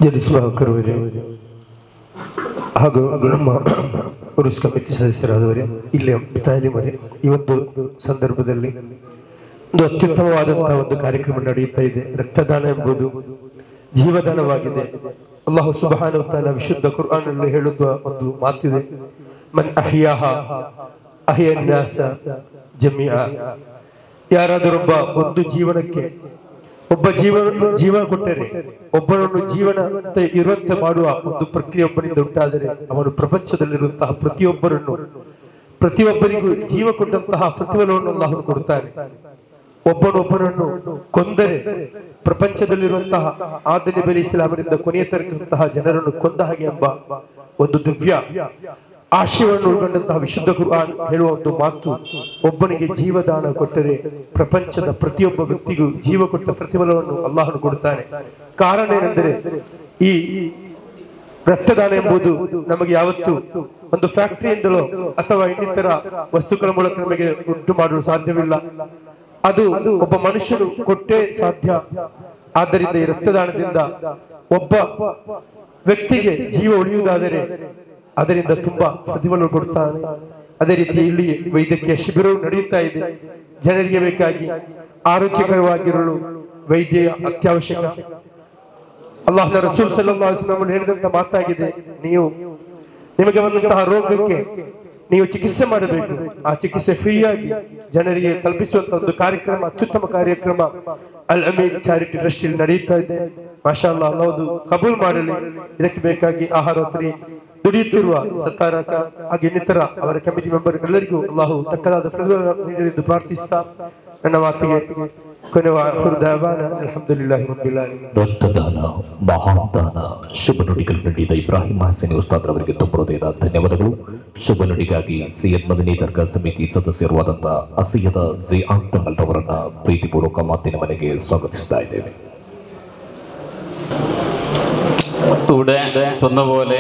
ಜಲೀಸ್ ವಾಹಕರ್ ಅವರೇ ಹಾಗೂ ನಮ್ಮ ಉರುಸ್ ಕಮಿಟಿ ಸದಸ್ಯರಾದವರೇ, ಇಲ್ಲಿ ತಾಲೀಮರೇ, ಈ ಒಂದು ಸಂದರ್ಭದಲ್ಲಿ ಒಂದು ಅತ್ಯುತ್ತಮವಾದಂತಹ ಒಂದು ಕಾರ್ಯಕ್ರಮ ನಡೆಯುತ್ತಾ ಇದೆ. ರಕ್ತದಾನ ಎಂಬುದು ಜೀವದಾನವಾಗಿದೆ. ಅಲ್ಲಾಹು ಸುಬ್ಹಾನಹು ವ ತಆಲಾ ವಿಶುದ್ಧ ಕುರ್ಆನ್ ನಲ್ಲಿ ಹೇಳುವ ಒಂದು ಮಾತಿದೆ, ಮನ್ ಅಹ್ಯಾಹ ಅಹ್ಯಾ ನಾಸ ಜಮೀಅ. ಯಾರಾದರೊಬ್ಬ ಒಂದು ಜೀವನಕ್ಕೆ ಒಬ್ಬ ಜೀವನ ಕೊಟ್ಟರೆ, ಒಬ್ಬನನ್ನು ಜೀವನ ಇರುವಂತೆ ಮಾಡುವ ಒಂದು ಪ್ರಕ್ರಿಯೆ ಒಬ್ಬನಿಂದ ಉಂಟಾದರೆ ಅವನು ಪ್ರಪಂಚದಲ್ಲಿರುವಂತಹ ಪ್ರತಿಯೊಬ್ಬರಿಗೂ ಜೀವ ಕೊಟ್ಟಂತಹ ಪ್ರತಿಫಲವನ್ನು ಅಲ್ಲಾಹು ಕೊಡುತ್ತಾನೆ. ಒಬ್ಬನೊಬ್ಬನನ್ನು ಕೊಂದರೆ ಪ್ರಪಂಚದಲ್ಲಿರುವಂತಹ ಆದಮ್ ನಬಿ ಇಸ್ಲಾಮರಿಂದ ಕೊನೆಯ ತರಕಂತಹ ಜನರನ್ನು ಕೊಂದ ಹಾಗೆ ಎಂಬ ಒಂದು ದಿವ್ಯ ಆಶಯವನ್ನು ಒಳಗೊಂಡಂತಹ ವಿಶುದ್ಧ ಕುರ್ಆನ್ ಹೇಳುವ ಒಂದು ಮಾತು, ಒಬ್ಬನಿಗೆ ಜೀವದಾನ ಕೊಟ್ಟರೆ ಪ್ರಪಂಚದ ಪ್ರತಿಯೊಬ್ಬ ವ್ಯಕ್ತಿಗೂ ಜೀವ ಕೊಟ್ಟ ಪ್ರತಿಫಲವನ್ನು ಅಲ್ಲಾಹನು ಕೊಡುತ್ತಾನೆ. ಕಾರಣ ಏನೆಂದರೆ, ಈ ರಕ್ತದಾನ ಎಂಬುದು ನಮಗೆ ಯಾವತ್ತು ಒಂದು ಫ್ಯಾಕ್ಟರಿಯಿಂದಲೋ ಅಥವಾ ಇನ್ನಿತರ ವಸ್ತುಗಳ ಮೂಲಕ ನಮಗೆ ಉಂಟು ಮಾಡಲು ಸಾಧ್ಯವಿಲ್ಲ. ಅದು ಒಬ್ಬ ಮನುಷ್ಯನು ಕೊಟ್ಟೇ ಸಾಧ್ಯ. ಆದ್ದರಿಂದ ಈ ರಕ್ತದಾನದಿಂದ ಒಬ್ಬ ವ್ಯಕ್ತಿಗೆ ಜೀವ ಉಳಿಯುವುದಾದರೆ ಅದರಿಂದ ತುಂಬಾ ಪ್ರತಿಫಲ ಕೊಡುತ್ತಾನೆ. ಅದೇ ರೀತಿ ಇಲ್ಲಿ ವೈದ್ಯಕೀಯ ಶಿಬಿರವು ನಡೆಯುತ್ತಾ ಇದೆ. ಜನರಿಗೆ ಬೇಕಾಗಿ ಆರೋಗ್ಯಕರವಾಗಿರಲು ವೈದ್ಯ ಅತ್ಯವಶ್ಯಕ. ಅಲ್ಲಾಹನ ರಸೂಲ್ ಸಲ್ಲಲ್ಲಾಹು ಅಲೈಹಿ ವಸಲ್ಲಂ ಹೇಳಿದಂತ ಮಾತಾಗಿದೆ, ನಿಮಗೆ ಬಂದಂತಹ ರೋಗಕ್ಕೆ ನೀವು ಚಿಕಿತ್ಸೆ ಮಾಡಬೇಕು. ಆ ಚಿಕಿತ್ಸೆ ಫ್ರೀಯಾಗಿ ಜನರಿಗೆ ಕಲ್ಪಿಸುವಂತಹ ಒಂದು ಕಾರ್ಯಕ್ರಮ, ಅತ್ಯುತ್ತಮ ಕಾರ್ಯಕ್ರಮ ಅಲ್ ಅಮೀನ್ ಚಾರಿಟಿ ಟ್ರಸ್ಟ್ ಇಲ್ಲಿ ನಡೆಯುತ್ತಾ ಇದೆ. ಮಾಷಾ ಅಲ್ಲಾಹ್, ಅಲ್ಲಾಹು ಕಬೂಲ್ ಮಾಡಲಿ. ಇದಕ್ಕೆ ಬೇಕಾಗಿ ಆಹಾರೋತ್ತರಿ ದುಡಿಯುತ್ತಿರುವ ಸತ್ತಾರಕ ಹಾಗೆ ಇನ್ನಿತರ ಅವರ ಕಮಿಟಿ ಮೆಂಬರ್ ಎಲ್ಲರಿಗೂ ಅಲ್ಲಾಹು ತಕ್ಕದಾದ ಪ್ರತಿಫಲ ನೀಡಲೆಂದು ಪ್ರಾರ್ಥಿಸ್ತಾ ನನ್ನ ಮಾತಿಗೆ ರಕ್ತದಾನ ಮಹಾದಾನ ಶುಭ ನುಡಿಗಳು ನೀಡಿದ ಇಬ್ರಾಹಿಂ ಹಸನಿ ಉಸ್ತಾದ್ ಅವರಿಗೆ ತುಂಬುವುದಾದ ಧನ್ಯವಾದಗಳು. ಶುಭ ನುಡಿಗಾಗಿ ಸಿಎನ್ ಮದನಿ ದರ್ಗಾ ಸಮಿತಿ ಸದಸ್ಯರಾದಂತಹ ಅಸಯ್ಯದ ಜಿಯಾನ್ ತಂಗಲ್ ಅವರನ್ನ ಪ್ರೀತಿಪೂರ್ವಕ ಮಾತಿನ ಮನೆಗೆ ಸ್ವಾಗತಿಸ್ತಾ ಇದ್ದೇವೆ. சொன்னபோல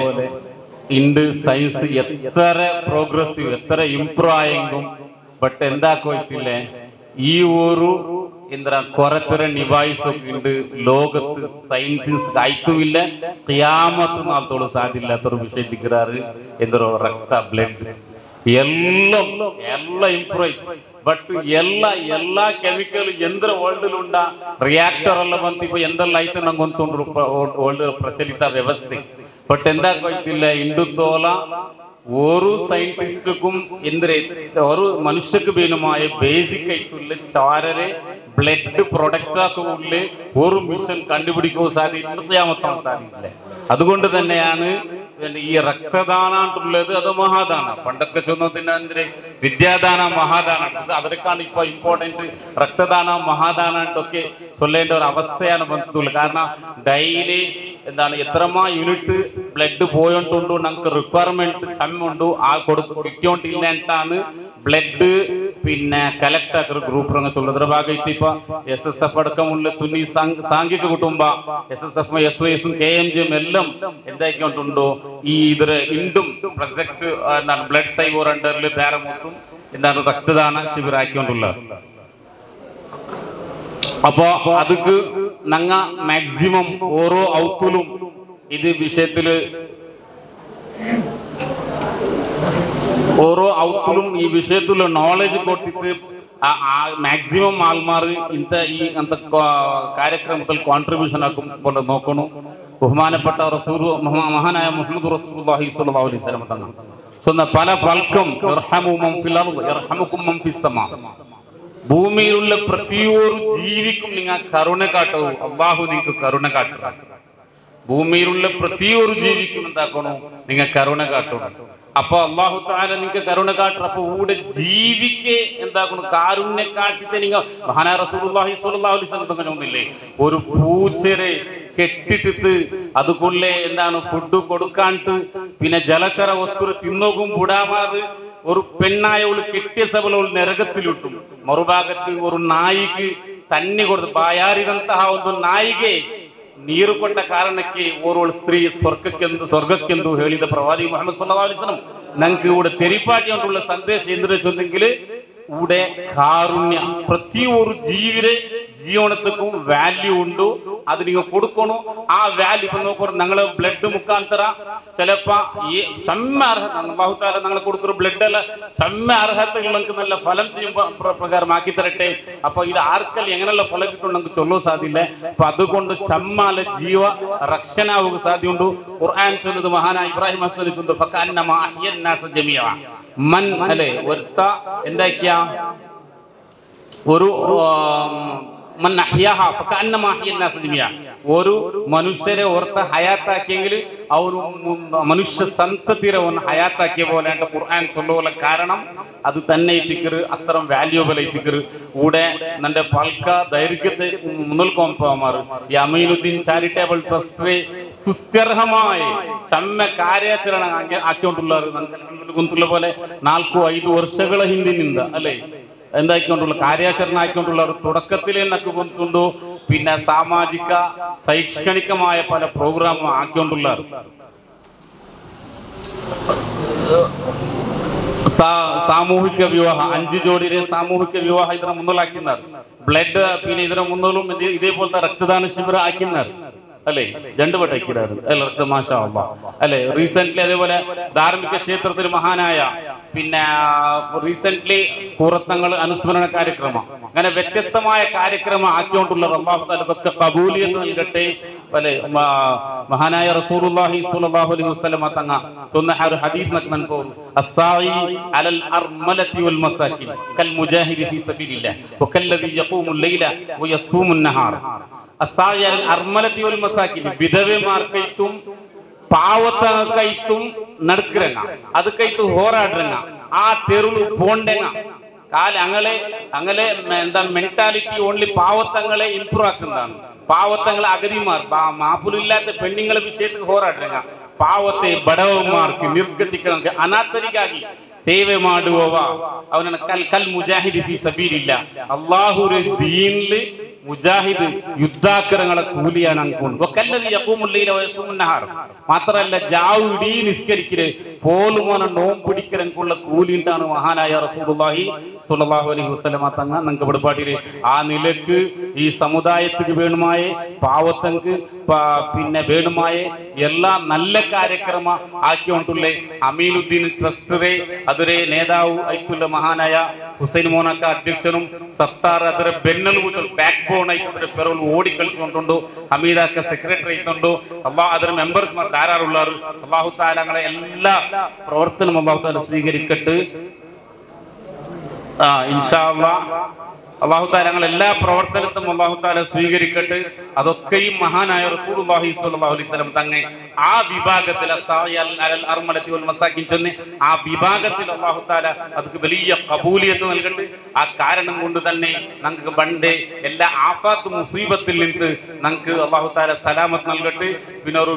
இன்று சயின்ஸ் எத்தர ப்ரோக்ரஸிவ் எத்தர இம்ப்ரூவ் ஆയെങ്കും ಬಟ್ ಎಂದಾಕೋಯ್ತಿಲ್ಲ ಈ ಊರು ಇಂದ್ರ ಕೊರತರ ನಿಭಾಯಿಸೋಕಿಂಡು ಲೋಕത്ത് സയൻറ്റിസ്റ്റ് ആയിട്ടുമില്ല ഖിയാമത്ത് നാളത്തോളം സാധ്യമില്ലാത്തൊരു വിഷയം ദിക്റാറ് എന്തൊരു ರಕ್ತ ಬ್ಲಡ್ ಎಲ್ಲ ಇಂಪ್ರೂವ್ ಆಯ್ತು. ಬಟ್ ಎಲ್ಲ ಕೆಮಿಕಲ್ ಎಂದ್ರ ವರ್ಲ್ಡ್ ಉಂಡ ರಿಯಾಕ್ಟರ್ ಎಲ್ಲ ಬಂತು. ಇಪ್ಪ ಎಂದೆಲ್ಲ ಆಯ್ತು ನಂಗೊಂದು ವರ್ಲ್ಡ್ ಪ್ರಚಲಿತ ವ್ಯವಸ್ಥೆ. ಬಟ್ ಎಂದಾಕೋಯ್ತಿಲ್ಲ ಇಂಡು ತೋಲ ഒരു സയന്റിസ്റ്റുക്കും ഒരു മനുഷ്യക്ക് വേണമായ ബേസിക് ആയിട്ടുള്ള ചാരരെ ബ്ലഡ് പ്രൊഡക്റ്റ് ആക്കുള്ള ഒരു മിഷൻ കണ്ടുപിടിക്കാൻ സാധിക്കാൻ സാധിക്കില്ല. അതുകൊണ്ട് തന്നെയാണ് ഈ രക്തദാനുള്ളത്. അത് മഹാദാന. പണ്ടൊക്കെ ചൊന്നതിന്റെ വിദ്യാദാന മഹാദാന, അവർക്കാണ് ഇപ്പൊ ഇമ്പോർട്ടന്റ്. രക്തദാന മഹാദാനൊക്കെ ചൊല്ലേണ്ട ഒരു അവസ്ഥയാണ് വന്നിട്ടുള്ളത്. കാരണം ഡെയിലി എന്താണ് എത്രമാ യൂണിറ്റ് ബ്ലഡ് പോയോണ്ടുണ്ടോ നമുക്ക് റിക്വയർമെന്റ് ചമ്മുണ്ടോ ആ കിട്ടിയോണ്ടില്ല എന്നിട്ടാണ് ബ്ലഡ് പിന്നെ കലക്ട് ആക്കുന്ന ഗ്രൂപ്പ് ചൊല്ലದ್ರ ഭാഗത്ത് ഇപ്പൊ SSF അടക്കമുള്ള സുന്നി സാംഘിക കുടുംബ SSF SOS KMGM എല്ലാം എന്തായിക്കൊണ്ടുണ്ടോ ഈ ഇതില് ഇണ്ടും പ്രൊജക്ട് എന്താണ് ബ്ലഡ് സൈവർ അണ്ടറിൽ പേരമൊത്തും എന്താണ് രക്തദാന ശിബിരാക്കിക്കൊണ്ടുള്ളത്. അപ്പൊ ಅದಕ್ಕೆ ನಂಗ ಮ್ಯಾಕ್ಸಿಮಮ್ ಓರೋ ಔತುಲು ಇದು ವಿಷಯത്തില് ഓരോ ഔത്തുലും ഈ വിഷയത്തിൽ നോളജ് കൊടുത്തിട്ട് ಮ್ಯಾಕ್ಸಿಮಮ್ ಆಲ್ಮಾರು ಇಂಥ ಕಾರ್ಯಕ್ರಮದಲ್ಲಿ ಕಾಂಟ್ರಿಬ್ಯೂಷನ್ ಹಾಕೊಂಡು ನೋക്കണം. ബഹുമാനപ്പെട്ട മഹാനായ മുഹമ്മദ് റസൂലുള്ളാഹി സ്വല്ലല്ലാഹു അലൈഹി വസല്ലം തങ്ങൾ சொன்ன പല പൽക്കും ഇർഹമു മൻ ഫിൽ അർദ് യർഹമുകും മൻ ഫിസ് സമാ. ഭൂമിയിലുള്ള പ്രതിയൊരു ജീവിക്കും നിങ്ങൾ കരുണ കാട്ടൂ, അല്ലാഹു നിങ്ങൾക്ക് കരുണ കാട്ടും. ഭൂമിയിലുള്ള പ്രതിയൊരു ജീവിക്കും എന്താക്കണോ നിങ്ങൾ കരുണ കാട്ടൂ. അപ്പൊ അല്ലാഹു തആല നിങ്ങൾക്ക് കരുണ കാട്ടും. അപ്പൊ ഇവിടെ ജീവിക്ക് എന്താക്കണം കാരുണ്യ കാട്ടിത്തെ നിങ്ങൾ മഹാനായ റസൂലുള്ളാഹി സ്വല്ലല്ലാഹു അലൈഹി വസല്ലം തങ്ങൾ ഒന്നില്ലേ ഒരു പൂച്ചരെ കെട്ടിട്ടിട്ട് അതുകൊള്ളെ എന്താണ് ഫുഡ് കൊടുക്കാണ്ട് പിന്നെ ജലചര വസ്തു തിന്നോകും കൂടാതെ ഒരു പെണ്ണായവള് കെട്ടിയ സഭലവൾ നരകത്തിലിട്ടും. മറുഭാഗത്ത് ഒരു നായിക്ക് തന്നി കൊടുത്ത് ಬಾಯಾರಿದಂತಹ ಒಂದು ನಾಯಿಗೆ ನೀರು ಕೊಟ್ಟ ಕಾರಣಕ್ಕೆ ಓರ್ವಳು ಸ್ತ್ರೀ ಸ್ವರ್ಗಕ್ಕೆಂದು ಹೇಳಿದ ಪ್ರವಾದಿ ಮುಹಮ್ಮದ್ ಸಲ್ಲಲ್ಲಾಹು ಅಲೈಹಿ ವಸಲ್ಲಂ ನಂಗೆ ഇവിടെ തെരിപ്പാട്ടി കൊണ്ടുള്ള സന്ദേശം എന്തിനു ചൊന്നെങ്കിൽ ಊಡೆ ಕಾರುಣ್ಯ ಪ್ರತಿಯೊಂದು ಜೀವನಕ್ಕೂ ವ್ಯಾಲ್ಯೂ ಉಂಟು. ಅದು ನೀವು ಕೊಡ್ಕೊಣು ಆ ವ್ಯಾಲ್ಯೂ ನೋಡ್ಕೊಂಡು ഞങ്ങളെ ബ്ലഡ് മുഖാന്തര ചിലപ്പോ ഈ ചമ്മ അർഹത അല്ലാഹു ഞങ്ങൾ കൊടുക്കുന്ന ബ്ലഡ് അല്ല ചമ്മ അർഹതകൾക്ക് നല്ല ഫലം ചെയ്യുമ്പോൾ പ്രകാരം ആക്കി തരട്ടെ. അപ്പൊ ഇത് ആർക്കല്ല എങ്ങനെയുള്ള ഫലം കിട്ടും നമുക്ക് ചൊല്ലാൻ സാധ്യല്ല. അപ്പൊ അതുകൊണ്ട് ചമ്മാല ജീവ രക്ഷനാവുക സാധ്യമുണ്ട്. ഖുർആൻ ചൊല്ലുന്നത് മഹാനായ ഇബ്രാഹിം ഹസ്സൻ ചൊല്ലുന്നത് ഫകഅന്നമാ അഹ്യന്നാസ ജമീഅ മൻ അല്ലേ ഒരുത്ത എന്താക്കിയ ഒരു ഒരു മനുഷ്യരെ ഓർത്ത ഹയാത്താക്കിയെങ്കിൽ ಅವರು ಮನುಷ್ಯ ಸಂತತಿರ ಒಂದು ಹಯಾತಾಕಿಯ പോലെ ಅಂತ ഖുർആൻ ചൊല്ലുവല്ല. കാരണം അത് തന്നെ എത്തിക്കറ് അത്ര വാല്യൂബിൾ എത്തിക്കറ് കൂടെ നന്റെ പൽക്ക ദൈർഘ്യത്തെ മുന്നൽക്കൊമ്പമാറ് ഈ അമീനുദ്ദീൻ ചാരിറ്റബിൾ ട്രസ്റ്റ് സുസ്ഥിരമായി സമ്മ ಕಾರ್ಯಾಚರಣ ആക്കിക്കൊണ്ടുള്ളവർ ഗുന്തുള്ള പോലെ 4-5 ವರ್ಷಗಳ ಹಿಂದಿನಿಂದ ಅല്ലേ എന്തായിക്കൊണ്ടുള്ള ಕಾರ್ಯಾಚರಣೆ ആയിക്കൊണ്ടുള്ളവർ തുടക്കത്തിലേ നക്ക് ഗുന്തുണ്ടു. പിന്നെ സാമാജിക ശൈക്ഷണികമായ പല പ്രോഗ്രാമും ആക്കിക്കൊണ്ടുള്ളവർ സാമൂഹിക വിവാഹ 5 ജോഡിയുടെ സാമൂഹിക വിവാഹ ഇതിനെ മുന്നിലാക്കുന്നത്. ബ്ലഡ് പിന്നെ ഇതിനെ മുന്നിലും ഇതേപോലത്തെ രക്തദാന ശിബിരം ആക്കുന്നത് അല്ലേ 2 വട്ടം ആക്കിയതാണ് എല്ലാവർക്കും മാഷാ അല്ലാഹ് അല്ലേ. റീസെന്റ് അതേപോലെ ധാർമ്മിക ക്ഷേത്രത്തിൽ മഹാനായ പിന്നെ റീസെന്റ് കൂറത്തങ്ങൾ അനുസ്മരണ കാര്യക്രമം അങ്ങനെ വ്യത്യസ്തമായ കാര്യക്രമം ആക്കിക്കൊണ്ടുള്ള അല്ലാഹു തആലക്ക് ഖബൂലിയത്ത് നൽകട്ടെ. അല്ലേ മഹാനായ റസൂലുള്ളാഹി സ്വല്ലല്ലാഹു അലൈഹി വസല്ലം തങ്ങ ചൊന്ന ഒരു ഹദീസ് നമുക്ക് അസ്സായി അലൽ അർമലതി വൽ മസാകിൻ കൽ മുജാഹിദി ഫീ സബീലില്ലാഹ് വകല്ലദി യഖൂമുൽ ലൈല വയസ്ൂമുൻ നഹാർ. അസ്സായി അലൽ അർമലതി വൽ മസാകിൻ വിധവമാർക്കൈത്തും പാവത്തകൈത്തും നടക്കരങ്ങ ಅದಕ್ಕೈತು ಹೋರಾಡ್ರಂಗ ಆ ತೆರುಳು പോണ്ടെങ്ങ കാല അങ്ങനെ എന്താ മെന്റാലിറ്റി ഓൺലി പാവത്തങ്ങളെ ഇംപ്രൂവ് ആക്കുന്നതാണ്. പാവത്തങ്ങളെ അഗതിമാർ മാപ്പുലില്ലാത്ത പെണ്ണുങ്ങളെ വിഷയത്തിൽ ಹೋರಾಡ್ರಂಗ ಪಾವತೆ ಬಡವಮಾರ್ಗೆ ನಿರ್ಗತಿಕರಿಗೆ ಅನಾಥರಿಗಾಗಿ ಸೇವೆ ಮಾಡುವವ ಅವನನ್ನ ಕಲ್ ಮುಜಾಹಿದಿ ಫೀ ಸಬೀಲಿಲ್ಲಾ ಅಲ್ಲಾಹುರ ದೀನ್ಲಿ മുജാഹിദ് യുദ്ധാക്കരങ്ങളെ കൂലിയാണ് അങ്കൊണ്ട്. മാത്രമല്ല ജാവ് ഇടീ നിസ്കരിക്കല് പോലുമോന നോം പിടിക്കലക്കുള്ള കൂലിണ്ടാണ് മഹാനായ റസൂലുള്ളാഹി സ്വല്ലല്ലാഹു അലൈഹി വസല്ലം തങ്ങ നമുക്ക് വെളിപ്പാട്ടില്. ആ നിലക്ക് ഈ സമുദായത്തിന് വേണമായ പാവത്തങ്ങൾക്ക് പിന്നെ വേണമായ എല്ലാ നല്ല കാര്യക്രമ ആക്കിക്കൊണ്ടുള്ള അമീനുദ്ദീൻ ട്രസ്റ്ററെ അതൊരു നേതാവ് ആയിട്ടുള്ള മഹാനായ ഹുസൈൻ മോനക്ക അധ്യക്ഷനും സത്താർ ಅದರ ಬೆನ್ನೆಲುಬು ಬ್ಯಾಕ್ ಬೋನ್ ಆಯ್ತು ಪೆರಲ್ ಓಡಿ ಕಳಿಸಿಕೊಂಡು ಹಮೀದಾಕ ಸೆಕ್ರೆಟರಿ ಆಯ್ತು ಅದರ ಮೆಂಬರ್ಸ್ ധാരാളുള്ളവർ അല്ലാഹു തആല ഞങ്ങളെ എല്ലാ പ്രവർത്തനവും അല്ലാഹു തആല സ്വീകരിക്കട്ടെ ഇൻഷാ അല്ലാഹ്. അല്ലാഹു തആല ഞങ്ങളെ എല്ലാ പ്രവർത്തനത്തും അല്ലാഹു തആല സ്വീകരിക്കട്ടെ. അതൊക്കെയും മഹാനായ റസൂലുള്ളാഹി സ്വല്ലല്ലാഹു അലൈഹി വസല്ലം തങ്ങൾ ആ വിഭാഗത്തിൽ അൽ അർമലതി വൽ മസാകിൻ ചൊന്ന് ആ വിഭാഗത്തിൽ അല്ലാഹു തആല അതിക്ക് വലിയ ഖബൂലിയത്ത് നൽകട്ടെ. ആ കാരണം കൊണ്ട് തന്നെ നമുക്ക് പണ്ട് എല്ലാ ആഫാത്ത് മുസീബത്തിൽ നിന്ന് നമുക്ക് അല്ലാഹു തആല സലാമത്ത് നൽകട്ടെ. പിന്നെ ഒരു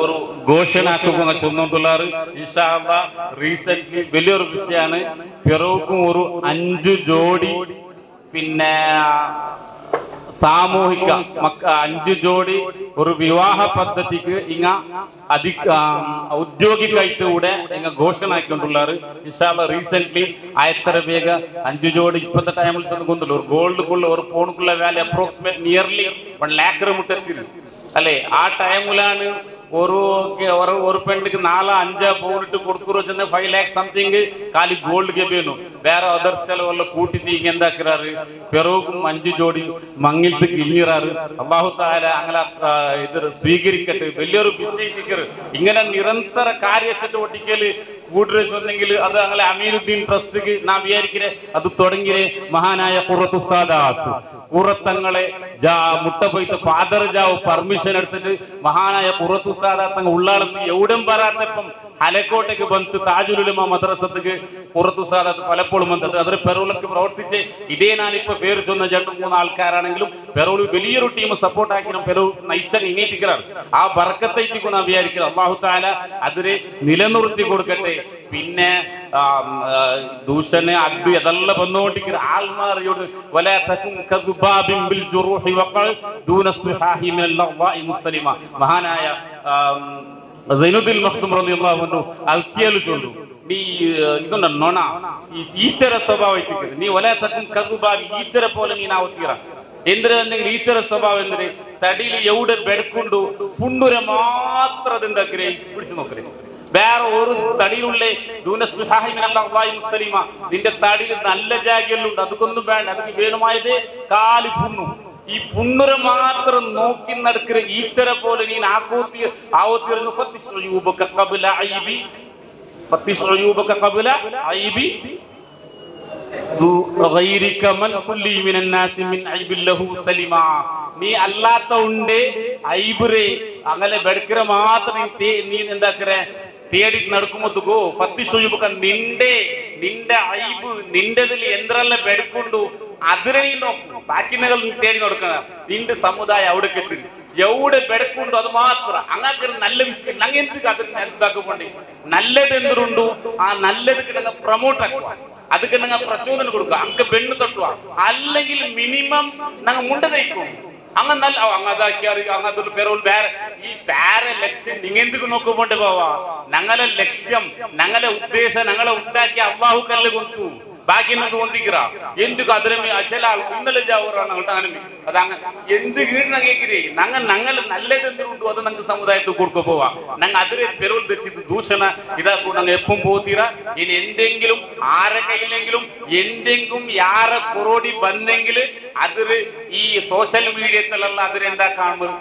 ഒരു ഘോഷണാക്കുക ചൊന്നുകൊണ്ടുള്ളവർ ഇൻഷാ അല്ലാഹ് റീസെന്റ് വലിയൊരു വിഷയമാണ്. പിറവുക്കും ഒരു 5 ജോഡി പിന്നെ സാമൂഹിക 5 ജോഡി ഒരു വിവാഹ പദ്ധതിക്ക് ഇങ്ങ ഔദ്യോഗികമായിട്ട് കൂടെ ഇങ്ങ ഘോഷണ ആക്കിക്കൊണ്ടുള്ളവർ ഇൻഷാ അല്ലാഹ് റീസെന്റ് ആയത്ര വേഗ 5 ജോഡി ഇപ്പോഴത്തെ ടൈമിൽ ചെന്നുകൊണ്ടുള്ള ഒരു ഗോൾഡുക്കുള്ള ഒരു ഫോണുക്കുള്ള വാല്യൂ അപ്രോക്സിമേറ്റ് നിയർലി 1 lakh മുട്ടെത്തി അല്ലേ. ആ ടൈമിലാണ് ഒരു പെണ്ണിക്ക് 4-5 പൗണ്ടിട്ട് കൊടുക്കുറോ 5 lakh സംതിങ് കാലി ഗോൾഡ് വേണു. വേറെ അതർ ചെലവെല്ലാം കൂട്ടിട്ട് എന്താക്കാറ് പിറവും 5 ജോഡി മങ്ങിൽത്ത് കിഞ്ഞിറാറ്. അല്ലാഹു തആല അങ്ങനെ ഇത് സ്വീകരിക്കട്ടെ. വലിയൊരു വിഷയിക്കറ് ഇങ്ങനെ നിരന്തര കാര്യചಟುವಟಿಕೆಯಲ್ಲಿ കൂട്ടരെ ചൊന്നെങ്കിൽ അത് അങ്ങനെ അമീനുദ്ദീൻ ട്രസ്റ്റിക്ക് നാം വിചാരിക്കേ അത് തുടങ്ങിയേ മഹാനായ ഖുറത്തു സാദാത്ത് ഖുറത്തങ്ങളെ മുട്ട പോയിട്ട് ഫാദർ ജാവ് പെർമിഷൻ എടുത്തിട്ട് മഹാനായ ഖുറത്തു സാദാത്ത് ഉള്ളാളത്ത് എവിടെയും പറയാത്തപ്പം ഹലക്കോട്ടേക്ക് ബന്ധു താജുലുലമ മദ്രസത്തേക്ക് ഖുറത്തു സാദാത്ത് പലപ്പോഴും ബന്ധത്ത് അതൊരു പെറോളക്ക് പ്രവർത്തിച്ച് ഇതേ ഞാനിപ്പോ പേര് ചൊന്ന 2-3 ആൾക്കാരാണെങ്കിലും പെറോള് വലിയൊരു ടീം സപ്പോർട്ട് ആക്കിയും പെറോ നയിച്ചാൽ ഇങ്ങേറ്റിക്കാറ് ആ ബർക്കത്തേക്ക് നാം വിചാരിക്കുന്നത്. അല്ലാഹു തആല അതിനെ നിലനിർത്തി കൊടുക്കട്ടെ. പിന്നെ ദൂഷന് അത് ഇതെല്ലാം വന്നുകൊണ്ടിരിക്കുന്ന ആൾമാറിയോട് മഹാനായ സൈനുദ്ദീൻ മഖ്ദൂം റളിയല്ലാഹു അൻഹു അൽക്കിയൽ ചൊല്ലു ನೀ ಇದನ್ನ ನೊಣ ಈ ಈಚರ ಸ್ವಭಾವ ಐತಿ ನೀ ಒಲೆ ತಕ್ಕ ಕಗುಬಾಗಿ ಈಚರ ಪೋಲೆ ನೀನು ಆವತ್ತೀರ ಎಂದ್ರೆ ಈಚರ ಸ್ವಭಾವ ಎಂದ್ರೆ ತಡಿಲಿ ಎವಡ ಬೆಡ್ಕೊಂಡು ಪುಂಡುರ ಮಾತ್ರದಿಂದ പിടിച്ചു നോക്കല് വേറെ ഒരു തടിയിലുള്ള നിന്റെ തടിയിൽ നല്ല ജാഗയിലുണ്ട് അതൊന്നും വേണ്ട അതൊക്കെ വേണമായത് കാലി പുണ്ണു ഈ പുണ്ണുര മാത്രം നോക്കി നടക്കുന്ന ഈച്ചര പോലെ നീ ആവത്തിരുന്നു നീ അല്ലാത്ത ഉണ്ട് ഐബുറേ അങ്ങനെ ബെടുക്കിற മാത്രം നീ എന്താക്കറ തേടി നടക്കുമ്പോഴത്തേക്കോ പത്തിശുയുബക്ക നിന്റെ ഐബ് നിന്റെതിൽ എന്തെല്ലാം ബെടുക്കൊണ്ടു അതിനെ നീ നോക്കും ബാക്കിനകൾ തേടി നടക്കുക നിന്റെ സമുദായം അവിടേക്ക് എത്തി എവിടെ ബെടുക്കൊണ്ടു അത് മാത്രം അങ്ങനെ നല്ല വിഷയം ഞങ്ങൾ എന്ത് അതിതാക്കുമ്പോണ്ടേ നല്ലത് എന്തുണ്ടു ആ നല്ലത് കിട്ടുന്ന പ്രൊമോട്ട് ആക്കുക ಅದಕ್ಕೆ ನಂಗೆ ಪ್ರಚೋದನೆ ಕೊಡುಕ ಅಂಕ ಬೆನ್ನು ತಟ್ಟುವ അല്ലെങ്കിൽ മിനിമം ഞങ്ങൾ മുണ്ട തയ്ക്കും അങ്ങ് നല്ല അങ്ങതാക്കിയാറ് അങ്ങനത്തെ പേരോൾ വേറെ ഈ വേറെ ലക്ഷ്യം നിങ്ങൾ എന്തൊക്കെ നോക്കുമ്പോണ്ട് പോവാ ഞങ്ങളെ ലക്ഷ്യം ഞങ്ങളെ ഉദ്ദേശം ഞങ്ങളെ ഉണ്ടാക്കി അള്ളാഹു കല്ല് കൊടുത്തു ബാക്കി എന്നൊക്കെ ഒന്നിക്കിറ എന്തൊക്കെ അതിരമേ ചില ആൾ ഇന്നലെ ജാവറാണ് അങ്ങനെ അതങ്ങ് എന്ത് കീഴിന കേൾக்கிறേ ഞങ്ങൾ നല്ലത് എന്തുണ്ടോ അത് ഞങ്ങൾക്ക് സമുദായത്തിൽ കൊടുക്ക പോവാ ഞങ്ങൾ അതിരെ പെരുൾ തെച്ചിട്ട് ദൂഷണ ഇതാക്കും ഞങ്ങൾ എപ്പം പോത്തീറ ഇനി എന്തെങ്കിലും ആരെ കയ്യിലെങ്കിലും എന്തെങ്കിലും യാറെ കൊറോടി ബന്നെങ്കിൽ അതിര് ഈ സോഷ്യൽ മീഡിയത്തിലുള്ള അതിരെന്താ കാണുമ്പോൾ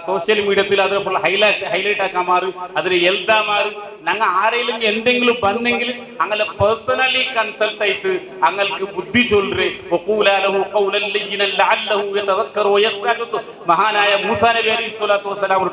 സോഷ്യൽ മീഡിയത്തിൽ അത് ഫുൾ ഹൈലൈറ്റ് ആക്കാൻ മാറും അതിൽ എഴുതാ മാറും ഞങ്ങൾ ആരെങ്കിലും എന്തെങ്കിലും ബന്നെങ്കിൽ അങ്ങനെ പേഴ്സണലി കൺസൾട്ട് ആയിട്ട് അങ്ങൾക്ക് ബുദ്ധി ചൊല്ലേ മഹാനായ മൂസാ നബി അലൈഹി സ്വലാത്തു വസ്സലാം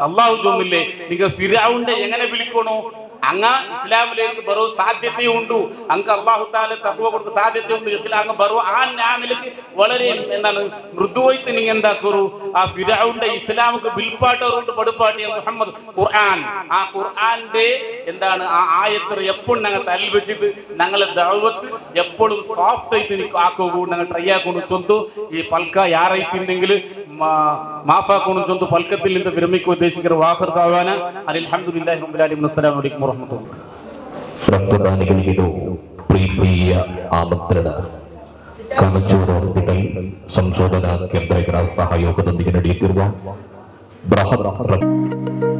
അള്ളാഹു ചൊന്നില്ലേ നിങ്ങൾ ഫിർഔനെ എങ്ങനെ വിളിക്കണോ അങ്ങ ഇസ്ലാമിലേക്ക് ബറോ സാധ്യതയുണ്ട് അങ്ങ് അള്ളാഹു താല തഖ്വ കൊടുക്ക സാധ്യതയുണ്ട് അങ്ങ് ബറോ ആ നിലയ്ക്ക് വളരെ എന്താണ് മൃദുവായിട്ട് നിങ്ങൾ എന്താക്കൂ ആ ഫിർഔന്റെ ഇസ്ലാമിക്ക് ബിൽപാട്ടോട് പടുപ്പാട്ടിയ മുഹമ്മദ് ഖുർആൻ ആ ഖുർആന്റെ എന്താണ് ആ ആയത്ത് എപ്പോഴും ഞങ്ങൾ തലയിൽ വെച്ചിട്ട് ഞങ്ങളെ ദഅവത്ത് എപ്പോഴും സോഫ്റ്റ് ആയിട്ട് ആക്കൂ ഞങ്ങൾ ട്രൈ ആക്കുന്നു ചൊന്തു ഈ പൽക്ക യാറായിട്ടുണ്ടെങ്കിൽ മാഫാക്കുന്നു ചൊന്തു പൽക്കത്തിൽ നിന്ന് വിരമിക്കുക ഉദ്ദേശിക്കുന്ന വാഫർ താവാന അൽഹംദുലില്ലാഹി റബ്ബിൽ ആലമീൻ അസ്സലാമു അലൈക്കും വറഹ്മത്തുള്ളാഹി ರಕ್ತದಾನಿಗಳಿಗಿದು ಪ್ರೀತಿಯ ಆಮಂತ್ರಣ. ಕಮಚೂರು ಹಾಸ್ಪಿಟಲ್ ಸಂಶೋಧನಾ ಕೇಂದ್ರಗಳ ಸಹಯೋಗದೊಂದಿಗೆ ನಡೆಯುತ್ತಿರುವ ಬೃಹತ್